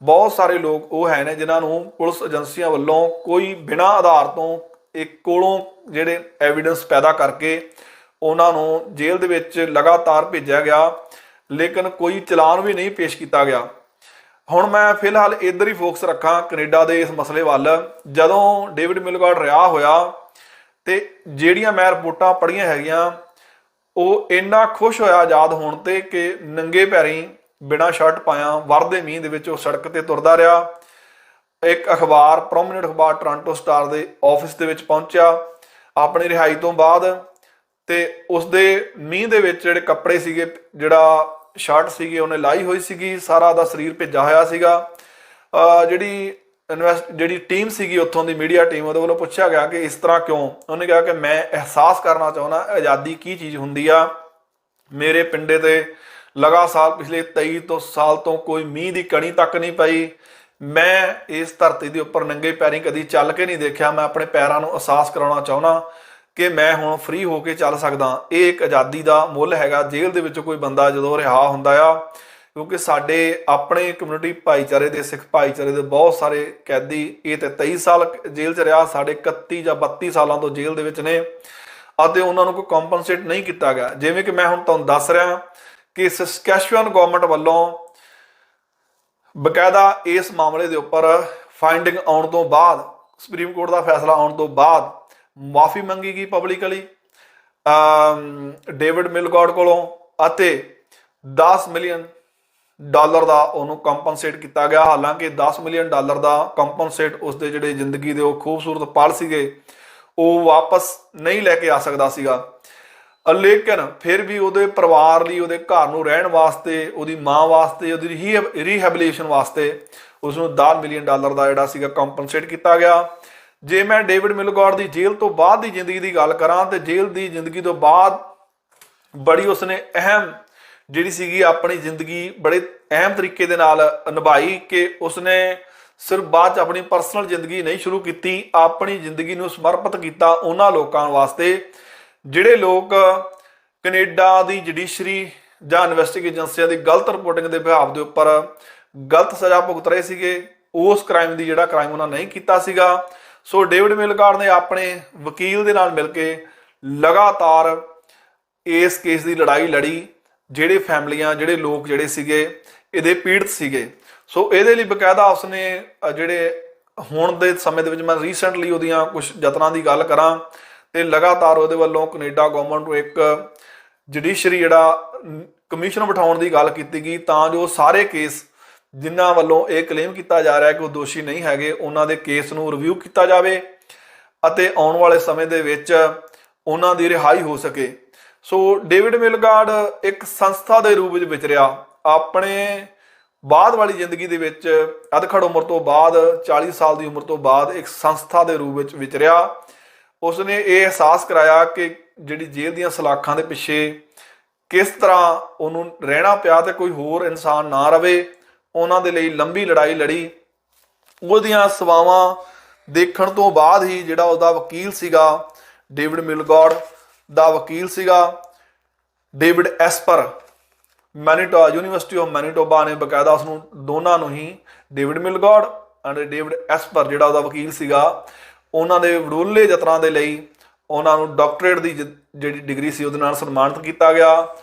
A: ਬਹੁਤ ਸਾਰੇ ਲੋਕ ਉਹ ਹੈ ਨੇ ਜਿਨ੍ਹਾਂ ਨੂੰ ਪੁਲਿਸ ਏਜੰਸੀਆਂ ਵੱਲੋਂ ਕੋਈ ਬਿਨਾਂ ਆਧਾਰ ਤੋਂ ਇੱਕ ਕੋਲੋਂ ਜਿਹੜੇ ਐਵੀਡੈਂਸ ਪੈਦਾ ਕਰਕੇ ਉਹਨਾਂ ਨੂੰ ਜੇਲ੍ਹ ਦੇ ਵਿੱਚ ਲਗਾਤਾਰ ਭੇਜਿਆ ਗਿਆ, ਲੇਕਿਨ ਕੋਈ ਚਲਾਨ ਵੀ ਨਹੀਂ ਪੇਸ਼ ਕੀਤਾ ਗਿਆ। ਹੁਣ ਮੈਂ ਫਿਲਹਾਲ ਇੱਧਰ ਹੀ ਫੋਕਸ ਰੱਖਾਂ ਕੈਨੇਡਾ ਦੇ ਇਸ ਮਸਲੇ ਵੱਲ। ਜਦੋਂ ਡੇਵਿਡ ਮਿਲਗੌਡ ਰਿਹਾ ਹੋਇਆ ਤੇ ਜਿਹੜੀਆਂ ਮੈਂ ਰਿਪੋਰਟਾਂ ਪੜ੍ਹੀਆਂ ਹੈਗੀਆਂ, ਉਹ ਇੰਨਾ ਖੁਸ਼ ਹੋਇਆ ਆਜ਼ਾਦ ਹੋਣ ਤੇ ਕਿ ਨੰਗੇ ਪੈਰੀਂ ਬਿਨਾਂ ਸ਼ਰਟ ਪਾਇਆ ਵਰਦੇ ਮੀਂਹ ਦੇ ਵਿੱਚ ਉਹ ਸੜਕ ਤੇ ਤੁਰਦਾ ਰਿਹਾ। ਇੱਕ ਅਖਬਾਰ, ਪ੍ਰੋਮੀਨੈਂਟ ਅਖਬਾਰ ਟੋਰਾਂਟੋ ਸਟਾਰ ਦੇ ਆਫਿਸ ਦੇ ਵਿੱਚ ਪਹੁੰਚਿਆ ਆਪਣੀ ਰਿਹਾਈ ਤੋਂ ਬਾਅਦ, ਤੇ ਉਸਦੇ ਮੀਂਹ ਦੇ ਵਿੱਚ ਜਿਹੜੇ ਕੱਪੜੇ ਸੀਗੇ, ਜਿਹੜਾ ਸ਼ਰਟ ਸੀਗੀ ਉਹਨੇ ਲਾਈ ਹੋਈ ਸੀਗੀ, ਸਾਰਾ ਉਹਦਾ ਸਰੀਰ ਭਿੱਜਾ ਹੋਇਆ ਸੀਗਾ। ਜਿਹੜੀ ਟੀਮ ਸੀਗੀ ਉੱਥੋਂ ਦੀ ਮੀਡੀਆ ਟੀਮ, ਉਹਦੇ ਵੱਲੋਂ ਪੁੱਛਿਆ ਗਿਆ ਕਿ ਇਸ ਤਰ੍ਹਾਂ ਕਿਉਂ। ਉਹਨੇ ਕਿਹਾ ਕਿ ਮੈਂ ਅਹਿਸਾਸ ਕਰਨਾ ਚਾਹੁੰਦਾ ਆਜ਼ਾਦੀ ਕੀ ਚੀਜ਼ ਹੁੰਦੀ ਆ। ਮੇਰੇ ਪਿੰਡੇ ਤੇ ਪਿਛਲੇ 23 ਸਾਲ ਤੋਂ ਕੋਈ ਮੀਂਹ ਦੀ ਕਣੀ ਤੱਕ ਨਹੀਂ ਪਈ। ਮੈਂ ਇਸ ਧਰਤੀ ਦੇ ਉੱਪਰ ਨੰਗੇ ਪੈਰੀਂ ਕਦੀ ਚੱਲ ਕੇ ਨਹੀਂ ਦੇਖਿਆ। ਮੈਂ ਆਪਣੇ ਪੈਰਾਂ ਨੂੰ ਅਹਿਸਾਸ ਕਰਾਉਣਾ ਚਾਹੁੰਦਾ ਕਿ ਮੈਂ ਹੁਣ ਫ੍ਰੀ ਹੋ ਕੇ ਚੱਲ ਸਕਦਾ। ਇਹ ਇੱਕ ਆਜ਼ਾਦੀ ਦਾ ਮੁੱਲ ਹੈਗਾ। ਜੇਲ੍ਹ ਦੇ ਵਿੱਚੋਂ ਕੋਈ ਬੰਦਾ ਜਦੋਂ ਰਿਹਾ ਹੁੰਦਾ ਆ, ਕਿਉਂਕਿ ਸਾਡੇ ਆਪਣੇ ਕਮਿਊਨਿਟੀ ਭਾਈਚਾਰੇ ਦੇ, ਸਿੱਖ ਭਾਈਚਾਰੇ ਦੇ ਬਹੁਤ ਸਾਰੇ ਕੈਦੀ, ਇਹ ਤੇ 23 ਸਾਲ ਜੇਲ੍ਹ 'ਚ ਰਿਹਾ, ਸਾਡੇ 31 ਜਾਂ 32 ਸਾਲਾਂ ਤੋਂ ਜੇਲ੍ਹ ਦੇ ਵਿੱਚ ਨੇ, ਅਤੇ ਉਹਨਾਂ ਨੂੰ ਕੋਈ ਕੰਪਨਸੇਟ ਨਹੀਂ ਕੀਤਾ ਗਿਆ। ਜਿਵੇਂ ਕਿ ਮੈਂ ਹੁਣ ਤੁਹਾਨੂੰ ਦੱਸ ਰਿਹਾ ਕਿ ਸਸਕੈਚੁਅਨ ਗਵਰਨਮੈਂਟ ਵੱਲੋਂ ਬਕਾਇਦਾ ਇਸ ਮਾਮਲੇ ਦੇ ਉੱਪਰ ਫਾਈਂਡਿੰਗ ਆਉਣ ਤੋਂ ਬਾਅਦ, ਸੁਪਰੀਮ ਕੋਰਟ ਦਾ ਫੈਸਲਾ ਆਉਣ ਤੋਂ ਬਾਅਦ ਮਾਫੀ ਮੰਗੀ ਗਈ ਪਬਲਿਕਲੀ ਡੇਵਿਡ ਮਿਲਗੌਡ ਕੋਲੋਂ, ਅਤੇ $10 ਮਿਲੀਅਨ ਦਾ ਉਹਨੂੰ ਕੰਪਨਸੇਟ ਕੀਤਾ ਗਿਆ। ਹਾਲਾਂਕਿ $10 ਮਿਲੀਅਨ ਦਾ ਕੰਪਨਸੇਟ ਉਸਦੇ ਜਿਹੜੇ ਜ਼ਿੰਦਗੀ ਦੇ ਉਹ ਖੂਬਸੂਰਤ ਪਲ ਸੀਗੇ ਉਹ ਵਾਪਸ ਨਹੀਂ ਲੈ ਕੇ ਆ ਸਕਦਾ ਸੀਗਾ, ਲੇਕਿਨ ਫਿਰ ਵੀ ਉਹਦੇ ਪਰਿਵਾਰ ਲਈ, ਉਹਦੇ ਘਰ ਨੂੰ ਰਹਿਣ ਵਾਸਤੇ, ਉਹਦੀ ਮਾਂ ਵਾਸਤੇ, ਉਹਦੀ ਰੀਹੈਬਿਲਿਟੇਸ਼ਨ ਵਾਸਤੇ ਉਸਨੂੰ $10 ਮਿਲੀਅਨ ਦਾ ਜਿਹੜਾ ਸੀਗਾ ਕੰਪਨਸੇਟ ਕੀਤਾ ਗਿਆ। ਜੇ ਮੈਂ ਡੇਵਿਡ ਮਿਲਗੌਡ ਦੀ ਜੇਲ੍ਹ ਤੋਂ ਬਾਅਦ ਦੀ ਜ਼ਿੰਦਗੀ ਦੀ ਗੱਲ ਕਰਾਂ ਤੇ ਜੇਲ੍ਹ ਦੀ ਜ਼ਿੰਦਗੀ ਤੋਂ ਬਾਅਦ ਬੜੀ ਉਸਨੇ ਅਹਿਮ ਜਿਹੜੀ ਸੀਗੀ ਆਪਣੀ ਜ਼ਿੰਦਗੀ ਬੜੇ ਅਹਿਮ ਤਰੀਕੇ ਦੇ ਨਾਲ ਨਿਭਾਈ, ਕਿ ਉਸਨੇ ਸਿਰਫ ਬਾਅਦ 'ਚ ਆਪਣੀ ਪਰਸਨਲ ਜ਼ਿੰਦਗੀ ਨਹੀਂ ਸ਼ੁਰੂ ਕੀਤੀ, ਆਪਣੀ ਜ਼ਿੰਦਗੀ ਨੂੰ ਸਮਰਪਿਤ ਕੀਤਾ ਉਹਨਾਂ ਲੋਕਾਂ ਵਾਸਤੇ ਜਿਹੜੇ ਲੋਕ ਕੈਨੇਡਾ ਦੀ ਜੁਡੀਸ਼ਰੀ ਜਾਂ ਇਨਵੈਸਟੀਗੇਸ਼ਨ ਏਜੰਸੀਆਂ ਦੀ ਗਲਤ ਰਿਪੋਰਟਿੰਗ ਦੇ ਬਿਹਾਵ ਦੇ ਉੱਪਰ ਗਲਤ ਸਜ਼ਾ ਭੁਗਤ ਰਹੇ ਸੀਗੇ। ਉਸ ਕ੍ਰਾਈਮ ਦੀ ਜਿਹੜਾ ਕ੍ਰਾਈਮ ਉਹਨਾਂ ਨਹੀਂ ਕੀਤਾ ਸੀਗਾ। ਸੋ ਡੇਵਿਡ ਮਿਲਗੌਡ ਨੇ ਆਪਣੇ ਵਕੀਲ ਦੇ ਨਾਲ ਮਿਲ ਕੇ ਲਗਾਤਾਰ ਇਸ ਕੇਸ ਦੀ ਲੜਾਈ ਲੜੀ, ਜਿਹੜੇ ਫੈਮਲੀਆਂ, ਜਿਹੜੇ ਲੋਕ ਜਿਹੜੇ ਸੀਗੇ ਇਹਦੇ ਪੀੜਤ ਸੀਗੇ। ਸੋ ਇਹਦੇ ਲਈ ਬਕਾਇਦਾ ਉਸਨੇ ਜਿਹੜੇ ਹੁਣ ਦੇ ਸਮੇਂ ਦੇ ਵਿੱਚ, ਮੈਂ ਰੀਸੈਂਟਲੀ ਉਹਦੀਆਂ ਕੁਝ ਯਤਨਾਂ ਦੀ ਗੱਲ ਕਰਾਂ ਤੇ ਲਗਾਤਾਰ ਉਹਦੇ ਵੱਲੋਂ ਕੈਨੇਡਾ ਗਵਰਨਮੈਂਟ ਨੂੰ ਇੱਕ ਜੁਡੀਸ਼ਰੀ ਜਿਹੜਾ ਕਮਿਸ਼ਨ ਬਿਠਾਉਣ ਦੀ ਗੱਲ ਕੀਤੀ ਗਈ, ਤਾਂ ਜੋ ਸਾਰੇ ਕੇਸ ਜਿਨ੍ਹਾਂ ਵੱਲੋਂ ਇਹ ਕਲੇਮ ਕੀਤਾ ਜਾ ਰਿਹਾ ਕਿ ਉਹ ਦੋਸ਼ੀ ਨਹੀਂ ਹੈਗੇ, ਉਹਨਾਂ ਦੇ ਕੇਸ ਨੂੰ ਰਿਵਿਊ ਕੀਤਾ ਜਾਵੇ ਅਤੇ ਆਉਣ ਵਾਲੇ ਸਮੇਂ ਦੇ ਵਿੱਚ ਉਹਨਾਂ ਦੀ ਰਿਹਾਈ ਹੋ ਸਕੇ। ਸੋ ਡੇਵਿਡ ਮਿਲਗੌਡ ਇੱਕ ਸੰਸਥਾ ਦੇ ਰੂਪ ਵਿੱਚ ਵਿਚਰਿਆ। ਆਪਣੇ ਬਾਅਦ ਵਾਲੀ ਜ਼ਿੰਦਗੀ ਦੇ ਵਿੱਚ ਅਧਖੜ ਉਮਰ ਤੋਂ ਬਾਅਦ, 40 ਸਾਲ ਦੀ ਉਮਰ ਤੋਂ ਬਾਅਦ ਇੱਕ ਸੰਸਥਾ ਦੇ ਰੂਪ ਵਿੱਚ ਵਿਚਰਿਆ। ਉਸਨੇ ਇਹ ਅਹਿਸਾਸ ਕਰਾਇਆ ਕਿ ਜਿਹੜੀ ਜੇਲ੍ਹ ਦੀਆਂ ਸਲਾਖਾਂ ਦੇ ਪਿੱਛੇ ਕਿਸ ਤਰ੍ਹਾਂ ਉਹਨੂੰ ਰਹਿਣਾ ਪਿਆ ਤੇ ਕੋਈ ਹੋਰ ਇਨਸਾਨ ਨਾ ਰਵੇ। ਉਹਨਾਂ ਦੇ ਲਈ ਲੰਬੀ ਲੜਾਈ ਲੜੀ। ਉਹਦੀਆਂ ਸੇਵਾਵਾਂ ਦੇਖਣ ਤੋਂ ਬਾਅਦ ਹੀ ਜਿਹੜਾ ਉਹਦਾ ਵਕੀਲ ਸੀਗਾ, ਡੇਵਿਡ ਮਿਲਗੌਡ ਦਾ ਵਕੀਲ ਸੀਗਾ ਡੇਵਿਡ ਐਸਪਰ, ਯੂਨੀਵਰਸਿਟੀ ਆਫ ਮੈਨੀਟੋਬਾ ਨੇ ਬਕਾਇਦਾ ਉਸਨੂੰ, ਦੋਨਾਂ ਨੂੰ ਹੀ, ਡੇਵਿਡ ਮਿਲਗੌਡ ਅਤੇ ਡੇਵਿਡ ਐਸਪਰ ਜਿਹੜਾ ਉਹਦਾ ਵਕੀਲ ਸੀਗਾ, ਉਹਨਾਂ ਦੇ ਵਡੂਲੇ ਯਤਨਾਂ ਦੇ ਲਈ ਉਹਨਾਂ ਨੂੰ ਡਾਕਟਰੇਟ ਦੀ ਜਿਹੜੀ ਡਿਗਰੀ ਸੀ ਉਹਦੇ ਨਾਲ ਸਨਮਾਨਿਤ ਕੀਤਾ ਗਿਆ।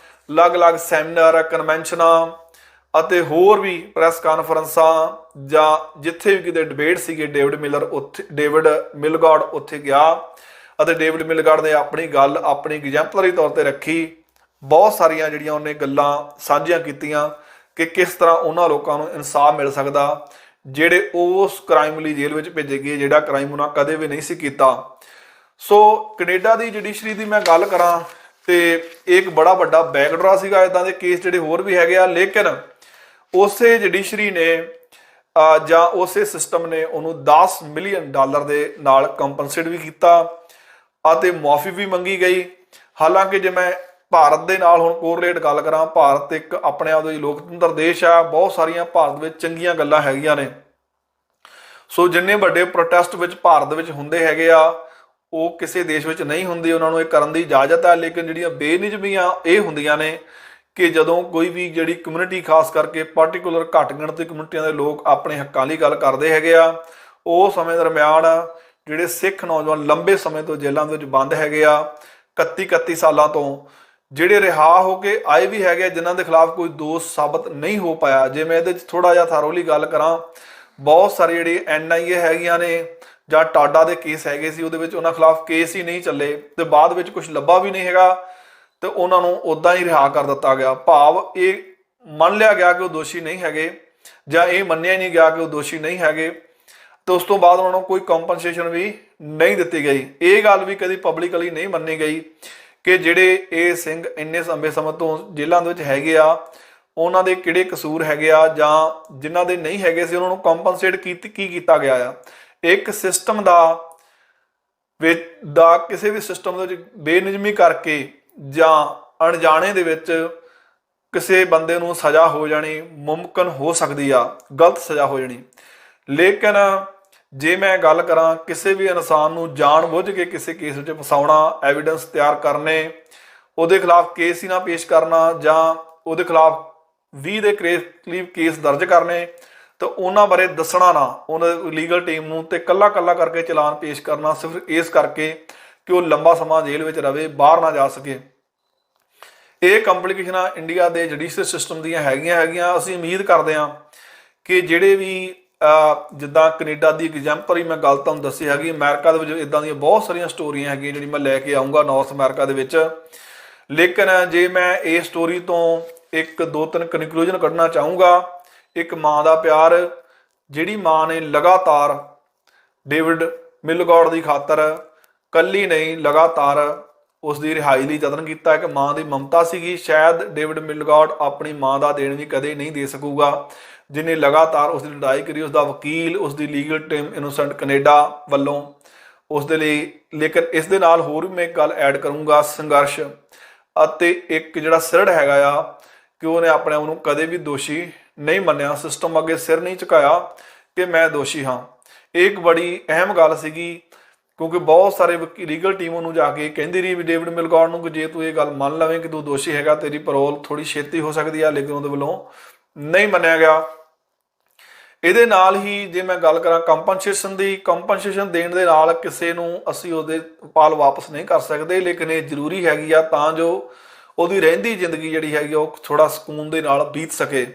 A: ਅਲੱਗ-ਅਲੱਗ ਸੈਮੀਨਾਰ, ਕਨਵੈਨਸ਼ਨਾਂ ਅਤੇ ਹੋਰ ਵੀ ਪ੍ਰੈਸ ਕਾਨਫਰੰਸਾਂ ਜਾਂ ਜਿੱਥੇ ਵੀ ਕਿਤੇ ਡਿਬੇਟ ਸੀਗੇ, ਡੇਵਿਡ ਮਿਲਗੌਡ ਉੱਥੇ ਗਿਆ ਅਤੇ ਡੇਵਿਡ ਮਿਲਗੌਡ ਨੇ ਆਪਣੀ ਗੱਲ ਆਪਣੀ ਐਗਜ਼ੈਂਪਲਰੀ ਤੌਰ ਤੇ ਰੱਖੀ। ਬਹੁਤ ਸਾਰੀਆਂ ਜਿਹੜੀਆਂ ਉਹਨੇ ਗੱਲਾਂ ਸਾਂਝੀਆਂ ਕੀਤੀਆਂ ਕਿ ਕਿਸ ਤਰ੍ਹਾਂ ਉਹਨਾਂ ਲੋਕਾਂ ਨੂੰ ਇਨਸਾਫ ਮਿਲ ਸਕਦਾ ਜਿਹੜੇ ਉਸ ਕ੍ਰਾਈਮ ਲਈ ਜੇਲ੍ਹ ਵਿੱਚ ਭੇਜੇ ਗਏ, ਜਿਹੜਾ ਕ੍ਰਾਈਮ ਉਹਨਾਂ ਕਦੇ ਵੀ ਨਹੀਂ ਸੀ ਕੀਤਾ। ਸੋ ਕੈਨੇਡਾ ਦੀ ਜੁਡੀਸ਼ਰੀ ਦੀ ਮੈਂ ਗੱਲ ਕਰਾਂ ਤੇ ਇੱਕ ਬੜਾ ਵੱਡਾ ਬੈਕਡਰਾ ਸੀਗਾ। ਇੱਦਾਂ ਦੇ ਕੇਸ ਜਿਹੜੇ ਹੋਰ ਵੀ ਹੈਗੇ ਆ, ਲੇਕਿਨ ਉਸੇ ਜੁਡੀਸ਼ਰੀ ਨੇ ਜਾਂ ਉਸੇ ਸਿਸਟਮ ਨੇ ਉਹਨੂੰ $10 ਮਿਲੀਅਨ ਦੇ ਨਾਲ ਕੰਪਨਸੇਟ ਵੀ ਕੀਤਾ ਅਤੇ ਮੁਆਫੀ ਵੀ ਮੰਗੀ ਗਈ। ਹਾਲਾਂਕਿ ਜੇ ਮੈਂ ਭਾਰਤ ਦੇ ਨਾਲ ਹੁਣ ਕੋਰਿਲੇਟ ਗੱਲ ਕਰਾਂ, ਭਾਰਤ ਇੱਕ ਆਪਣੇ ਆਪ ਦੇ ਲੋਕਤੰਤਰ ਦੇਸ਼ ਆ, ਬਹੁਤ ਸਾਰੀਆਂ ਭਾਰਤ ਵਿੱਚ ਚੰਗੀਆਂ ਗੱਲਾਂ ਹੈਗੀਆਂ ਨੇ। ਸੋ ਜਿੰਨੇ ਵੱਡੇ ਪ੍ਰੋਟੈਸਟ ਵਿੱਚ ਭਾਰਤ ਵਿੱਚ ਹੁੰਦੇ ਹੈਗੇ ਆ ਉਹ ਕਿਸੇ ਦੇਸ਼ ਵਿੱਚ ਨਹੀਂ ਹੁੰਦੇ, ਉਹਨਾਂ ਨੂੰ ਇਹ ਕਰਨ ਦੀ ਇਜਾਜ਼ਤ ਹੈ। ਲੇਕਿਨ ਜਿਹੜੀਆਂ ਬੇਨਿਯਮੀਆਂ ਇਹ ਹੁੰਦੀਆਂ ਨੇ ਕਿ ਜਦੋਂ ਕੋਈ ਵੀ ਜਿਹੜੀ ਕਮਿਊਨਿਟੀ, ਖਾਸ ਕਰਕੇ ਪਾਰਟੀਕੂਲਰ ਘੱਟ ਗਿਣਤੀ ਕਮਿਊਨਿਟੀਆਂ ਦੇ ਲੋਕ ਆਪਣੇ ਹੱਕਾਂ ਲਈ ਗੱਲ ਕਰਦੇ ਹੈਗੇ ਆ, ਉਹ ਸਮੇਂ ਦਰਮਿਆਨ ਜਿਹੜੇ ਸਿੱਖ ਨੌਜਵਾਨ ਲੰਬੇ ਸਮੇਂ ਤੋਂ ਜੇਲ੍ਹਾਂ ਦੇ ਵਿੱਚ ਬੰਦ ਹੈਗੇ ਆ, 31 ਸਾਲਾਂ ਤੋਂ, ਜਿਹੜੇ ਰਿਹਾ ਹੋ ਕੇ ਆਏ ਵੀ ਹੈਗੇ ਜਿਨ੍ਹਾਂ ਦੇ ਖਿਲਾਫ ਕੋਈ ਦੋਸ਼ ਸਾਬਤ ਨਹੀਂ ਹੋ ਪਾਇਆ। ਜੇ ਮੈਂ ਇਹਦੇ 'ਚ ਥੋੜ੍ਹਾ ਜਿਹਾ ਥਾਰੋਲੀ ਗੱਲ ਕਰਾਂ, ਬਹੁਤ ਸਾਰੇ ਜਿਹੜੇ NIA ਹੈਗੀਆਂ ਨੇ ਜਾਂ ਟਾਡਾ ਦੇ ਕੇਸ ਹੈਗੇ ਸੀ, ਉਹਦੇ ਵਿੱਚ ਉਹਨਾਂ ਖਿਲਾਫ ਕੇਸ ਹੀ ਨਹੀਂ ਚੱਲੇ ਤੇ ਬਾਅਦ ਵਿੱਚ ਕੁਝ ਲੱਭਾ ਵੀ ਨਹੀਂ ਹੈਗਾ ਤੇ ਉਹਨਾਂ ਨੂੰ ਉੱਦਾਂ ਹੀ ਰਿਹਾ ਕਰ ਦਿੱਤਾ ਗਿਆ। ਭਾਵ ਇਹ ਮੰਨ ਲਿਆ ਗਿਆ ਕਿ ਉਹ ਦੋਸ਼ੀ ਨਹੀਂ ਹੈਗੇ ਜਾਂ ਇਹ ਮੰਨਿਆ ਹੀ ਨਹੀਂ ਗਿਆ ਕਿ ਉਹ ਦੋਸ਼ੀ ਨਹੀਂ ਹੈਗੇ ਤੇ ਉਸ ਤੋਂ ਬਾਅਦ ਉਹਨਾਂ ਨੂੰ ਕੋਈ ਕੰਪਨਸੇਸ਼ਨ ਵੀ ਨਹੀਂ ਦਿੱਤੀ ਗਈ। ਇਹ ਗੱਲ ਵੀ ਕਦੀ ਪਬਲਿਕਲੀ ਨਹੀਂ ਮੰਨੀ ਗਈ ਕਿ ਜਿਹੜੇ ਇਹ ਸਿੰਘ ਇੰਨੇ ਲੰਬੇ ਸਮੇਂ ਤੋਂ ਜੇਲ੍ਹਾਂ ਦੇ ਵਿੱਚ ਹੈਗੇ ਆ ਉਹਨਾਂ ਦੇ ਕਿਹੜੇ ਕਸੂਰ ਹੈਗੇ ਆ ਜਾਂ ਜਿਨ੍ਹਾਂ ਦੇ ਨਹੀਂ ਹੈਗੇ ਸੀ ਉਹਨਾਂ ਨੂੰ ਕੰਪਨਸੇਟ ਕੀ ਕੀਤਾ ਗਿਆ ਆ। ਇੱਕ ਸਿਸਟਮ ਦਾ ਕਿਸੇ ਵੀ ਸਿਸਟਮ ਦੇ ਵਿੱਚ ਬੇਨਿਯਮੀ ਕਰਕੇ ਜਾਂ ਅਣਜਾਣੇ ਦੇ ਵਿੱਚ ਕਿਸੇ ਬੰਦੇ ਨੂੰ ਸਜ਼ਾ ਹੋ ਜਾਣੀ ਮੁਮਕਿਨ ਹੋ ਸਕਦੀ ਆ, ਗਲਤ ਸਜ਼ਾ ਹੋ ਜਾਣੀ। ਲੇਕਿਨ ਜੇ ਮੈਂ ਗੱਲ ਕਰਾਂ ਕਿਸੇ ਵੀ ਇਨਸਾਨ ਨੂੰ ਜਾਣ ਬੁੱਝ ਕੇ ਕਿਸੇ ਕੇਸ ਵਿੱਚ ਫਸਾਉਣਾ, ਐਵੀਡੈਂਸ ਤਿਆਰ ਕਰਨੇ, ਉਹਦੇ ਖਿਲਾਫ ਕੇਸ ਹੀ ਨਾ ਪੇਸ਼ ਕਰਨਾ ਜਾਂ ਉਹਦੇ ਖਿਲਾਫ 20 ਦੇ ਕਰੀਬ ਕੇਸ ਦਰਜ ਕਰਨੇ, ਤਾਂ ਉਹਨਾਂ ਬਾਰੇ ਦੱਸਣਾ ਨਾ ਉਹਨਾਂ ਲੀਗਲ ਟੀਮ ਨੂੰ, ਤੇ ਕੱਲਾ ਕਰਕੇ ਚਲਾਨ ਪੇਸ਼ ਕਰਨਾ ਸਿਰਫ ਇਸ ਕਰਕੇ ਕਿ ਉਹ ਲੰਬਾ ਸਮਾਂ ਜੇਲ੍ਹ ਵਿੱਚ ਰਵੇ, ਬਾਹਰ ਨਾ ਜਾ ਸਕੇ। ਇਹ ਕੰਪਲੀਕੇਸ਼ਨਾਂ ਇੰਡੀਆ ਦੇ ਜੁਡੀਸ਼ੀਅਲ ਸਿਸਟਮ ਦੀਆਂ ਹੈਗੀਆਂ। ਅਸੀਂ ਉਮੀਦ ਕਰਦੇ ਹਾਂ ਕਿ ਜਿਹੜੇ ਵੀ ਜਿੱਦਾਂ ਕੈਨੇਡਾ ਦੀ ਐਗਜ਼ਾਮਪਲ ਹੀ ਮੈਂ ਗੱਲ ਤੁਹਾਨੂੰ ਦੱਸੀ ਹੈਗੀ, ਅਮਰੀਕਾ ਦੇ ਵਿੱਚ ਇੱਦਾਂ ਦੀਆਂ ਬਹੁਤ ਸਾਰੀਆਂ ਸਟੋਰੀਆਂ ਹੈਗੀਆਂ ਜਿਹੜੀ ਮੈਂ ਲੈ ਕੇ ਆਊਂਗਾ ਨਾਰਥ ਅਮਰੀਕਾ ਦੇ ਵਿੱਚ। ਲੇਕਿਨ ਜੇ ਮੈਂ ਇਹ ਸਟੋਰੀ ਤੋਂ 1-2-3 ਕਨਕਲੂਜਨ ਕੱਢਣਾ ਚਾਹੂੰਗਾ, ਇੱਕ ਮਾਂ ਦਾ ਪਿਆਰ, ਜਿਹੜੀ ਮਾਂ ਨੇ ਲਗਾਤਾਰ ਡੇਵਿਡ ਮਿਲਗੌਡ ਦੀ ਖਾਤਰ ਕੱਲੀ ਨਹੀਂ ਲਗਾਤਾਰ ਉਸ ਦੀ ਰਿਹਾਈ ਲਈ ਯਤਨ ਕੀਤਾ। ਇੱਕ ਮਾਂ ਦੀ ਮਮਤਾ ਸੀਗੀ, ਸ਼ਾਇਦ ਡੇਵਿਡ ਮਿਲਗੌਡ ਆਪਣੀ ਮਾਂ ਦਾ ਦੇਣ ਵੀ ਕਦੇ ਨਹੀਂ ਦੇ ਸਕੂਗਾ, ਜਿਹਨੇ ਲਗਾਤਾਰ ਉਸ ਦੀ ਲੜਾਈ ਕਰੀ, ਉਸ ਦਾ ਵਕੀਲ, ਉਸ ਦੀ ਲੀਗਲ ਟੀਮ ਇਨੋਸੈਂਟ ਕੈਨੇਡਾ ਵੱਲੋਂ ਉਸ ਦੇ ਲਈ। ਲੇਕਿਨ ਇਸ ਦੇ ਨਾਲ ਹੋਰ ਵੀ ਮੈਂ ਇੱਕ ਗੱਲ ਐਡ ਕਰੂੰਗਾ, ਸੰਘਰਸ਼ ਅਤੇ ਇੱਕ ਜਿਹੜਾ ਸਿਰੜ ਹੈਗਾ ਆ ਕਿ ਉਹਨੇ ਆਪਣੇ ਆਪ ਨੂੰ ਕਦੇ ਵੀ ਦੋਸ਼ੀ ਨਹੀਂ ਮੰਨਿਆ, ਸਿਸਟਮ ਅੱਗੇ ਸਿਰ ਨਹੀਂ ਝੁਕਾਇਆ ਕਿ ਮੈਂ ਦੋਸ਼ੀ ਹਾਂ। ਇਹ ਇੱਕ ਬੜੀ ਅਹਿਮ ਗੱਲ ਸੀਗੀ, ਕਿਉਂਕਿ ਬਹੁਤ ਸਾਰੇ ਲੀਗਲ ਟੀਮ ਉਹਨੂੰ ਜਾ ਕੇ ਕਹਿੰਦੀ ਰਹੀ ਵੀ ਡੇਵਿਡ ਮਿਲਗੌਡ ਨੂੰ ਕਿ ਜੇ ਤੂੰ ਇਹ ਗੱਲ ਮੰਨ ਲਵੇਂ ਕਿ ਤੂੰ ਦੋਸ਼ੀ ਹੈਗਾ, ਤੇਰੀ ਪੈਰੋਲ ਥੋੜੀ ਛੇਤੀ ਹੋ ਸਕਦੀ ਆ, ਲੇਕਿਨ ਉਹਦੇ ਵੱਲੋਂ ਨਹੀਂ ਮੰਨਿਆ ਗਿਆ। ਇਹਦੇ ਨਾਲ ਹੀ ਜੇ ਮੈਂ ਗੱਲ ਕਰਾਂ ਕੰਪਨਸੇਸ਼ਨ ਦੀ, ਕੰਪਨਸੇਸ਼ਨ ਦੇਣ ਦੇ ਨਾਲ ਕਿਸੇ ਨੂੰ ਅਸੀਂ ਉਹਦੇ ਪਾਲ ਵਾਪਸ ਨਹੀਂ ਕਰ ਸਕਦੇ, ਲੇਕਿਨ ਇਹ ਜ਼ਰੂਰੀ ਹੈਗੀ ਆ ਤਾਂ ਜੋ ਉਹਦੀ ਰਹਿੰਦੀ ਜ਼ਿੰਦਗੀ ਜਿਹੜੀ ਹੈਗੀ ਉਹ ਥੋੜਾ ਸਕੂਨ ਦੇ ਨਾਲ ਬੀਤ ਸਕੇ।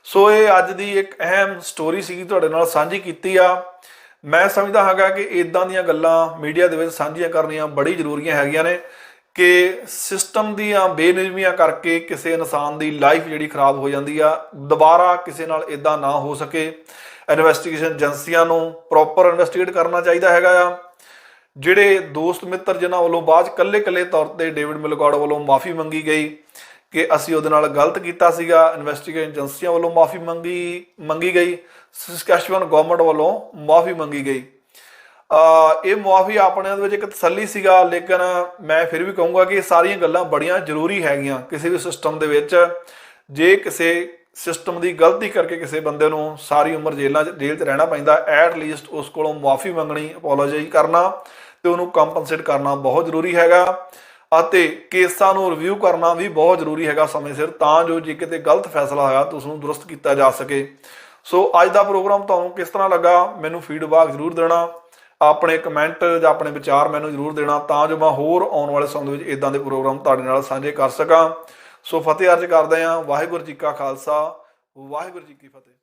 A: ਸੋ ਇਹ ਅੱਜ ਦੀ ਇੱਕ ਅਹਿਮ ਸਟੋਰੀ ਸੀਗੀ, ਤੁਹਾਡੇ ਨਾਲ ਸਾਂਝੀ ਕੀਤੀ ਆ। ਮੈਂ ਸਮਝਦਾ ਹੈਗਾ ਕਿ ਇਦਾਂ ਦੀਆਂ ਗੱਲਾਂ ਮੀਡੀਆ ਦੇ ਵਿੱਚ ਸਾਂਝੀਆਂ ਕਰਨੀਆਂ ਬੜੀ ਜ਼ਰੂਰੀਆਂ ਹੈਗੀਆਂ ਨੇ ਕਿ ਸਿਸਟਮ ਦੀਆਂ ਬੇਨਿਯਮੀਆਂ ਕਰਕੇ ਕਿਸੇ ਇਨਸਾਨ ਦੀ ਲਾਈਫ ਜਿਹੜੀ ਖਰਾਬ ਹੋ ਜਾਂਦੀ ਆ, ਦੁਬਾਰਾ ਕਿਸੇ ਨਾਲ ਇਦਾਂ ਨਾ ਹੋ ਸਕੇ। ਇਨਵੈਸਟੀਗੇਸ਼ਨ ਏਜੰਸੀਆਂ ਨੂੰ ਪ੍ਰੋਪਰ ਇਨਵੈਸਟੀਗੇਟ ਕਰਨਾ ਚਾਹੀਦਾ ਹੈਗਾ ਆ। ਜਿਹੜੇ ਦੋਸਤ ਮਿੱਤਰ ਜਿਨ੍ਹਾਂ ਵੱਲੋਂ ਬਾਅਦ ਕੱਲੇ ਤੌਰ ਤੇ ਡੇਵਿਡ ਮਿਲਗੌਡ ਵੱਲੋਂ ਮਾਫੀ ਮੰਗੀ ਗਈ ਕਿ ਅਸੀਂ ਉਹਦੇ ਨਾਲ ਗਲਤ ਕੀਤਾ ਸੀਗਾ, ਇਨਵੈਸਟੀਗੇਸ਼ਨ ਏਜੰਸੀਆਂ ਵੱਲੋਂ ਮਾਫੀ ਮੰਗੀ ਗਈ, ਸਸਕੈਚੁਅਨ ਗਵਰਨਮੈਂਟ ਵੱਲੋਂ ਮਾਫੀ ਮੰਗੀ ਗਈ। ਇਹ ਮੁਆਫੀ ਆਪਣੇ ਦੇ ਵਿੱਚ ਇੱਕ ਤਸੱਲੀ ਸੀਗਾ, ਲੇਕਿਨ ਮੈਂ ਫਿਰ ਵੀ ਕਹੂੰਗਾ ਕਿ ਇਹ ਸਾਰੀਆਂ ਗੱਲਾਂ ਬੜੀਆਂ ਜ਼ਰੂਰੀ ਹੈਗੀਆਂ ਕਿਸੇ ਵੀ ਸਿਸਟਮ ਦੇ ਵਿੱਚ। ਜੇ ਕਿਸੇ ਸਿਸਟਮ ਦੀ ਗਲਤੀ ਕਰਕੇ ਕਿਸੇ ਬੰਦੇ ਨੂੰ ਸਾਰੀ ਉਮਰ ਜੇਲ੍ਹ 'ਚ ਰਹਿਣਾ ਪੈਂਦਾ, ਐਟ ਲੀਸਟ ਉਸ ਕੋਲੋਂ ਮੁਆਫੀ ਮੰਗਣੀ, ਅਪੋਲੋਜਾਈਜ਼ ਕਰਨਾ ਤੇ ਉਹਨੂੰ ਕੰਪਨਸੇਟ ਕਰਨਾ ਬਹੁਤ ਜ਼ਰੂਰੀ ਹੈਗਾ। ਅਤੇ ਕੇਸਾਂ ਨੂੰ ਰਿਵਿਊ ਕਰਨਾ ਵੀ ਬਹੁਤ ਜ਼ਰੂਰੀ ਹੈਗਾ ਸਮੇਂ ਸਿਰ, ਤਾਂ ਜੋ ਜੇ ਕਿਤੇ ਗਲਤ ਫੈਸਲਾ ਹੋਇਆ ਤਾਂ ਉਸਨੂੰ ਦੁਰਸਤ ਕੀਤਾ ਜਾ ਸਕੇ। ਸੋ ਅੱਜ ਦਾ ਪ੍ਰੋਗਰਾਮ ਤੁਹਾਨੂੰ ਕਿਸ ਤਰ੍ਹਾਂ ਲੱਗਾ ਮੈਨੂੰ ਫੀਡਬੈਕ ਜ਼ਰੂਰ ਦੇਣਾ, ਆਪਣੇ ਕਮੈਂਟ ਜਾਂ ਆਪਣੇ ਵਿਚਾਰ ਮੈਨੂੰ ਜ਼ਰੂਰ ਦੇਣਾ, ਤਾਂ ਜੋ ਮੈਂ ਹੋਰ ਆਉਣ ਵਾਲੇ ਸਮੇਂ ਵਿੱਚ ਇਦਾਂ ਦੇ ਪ੍ਰੋਗਰਾਮ ਤੁਹਾਡੇ ਨਾਲ ਸਾਂਝੇ ਕਰ ਸਕਾਂ। ਸੋ ਫਤਿਹ ਅਰਜ਼ ਕਰਦੇ ਹਾਂ। ਵਾਹਿਗੁਰੂ ਜੀ ਕਾ ਖਾਲਸਾ, ਵਾਹਿਗੁਰੂ ਜੀ ਕੀ ਫਤਿਹ।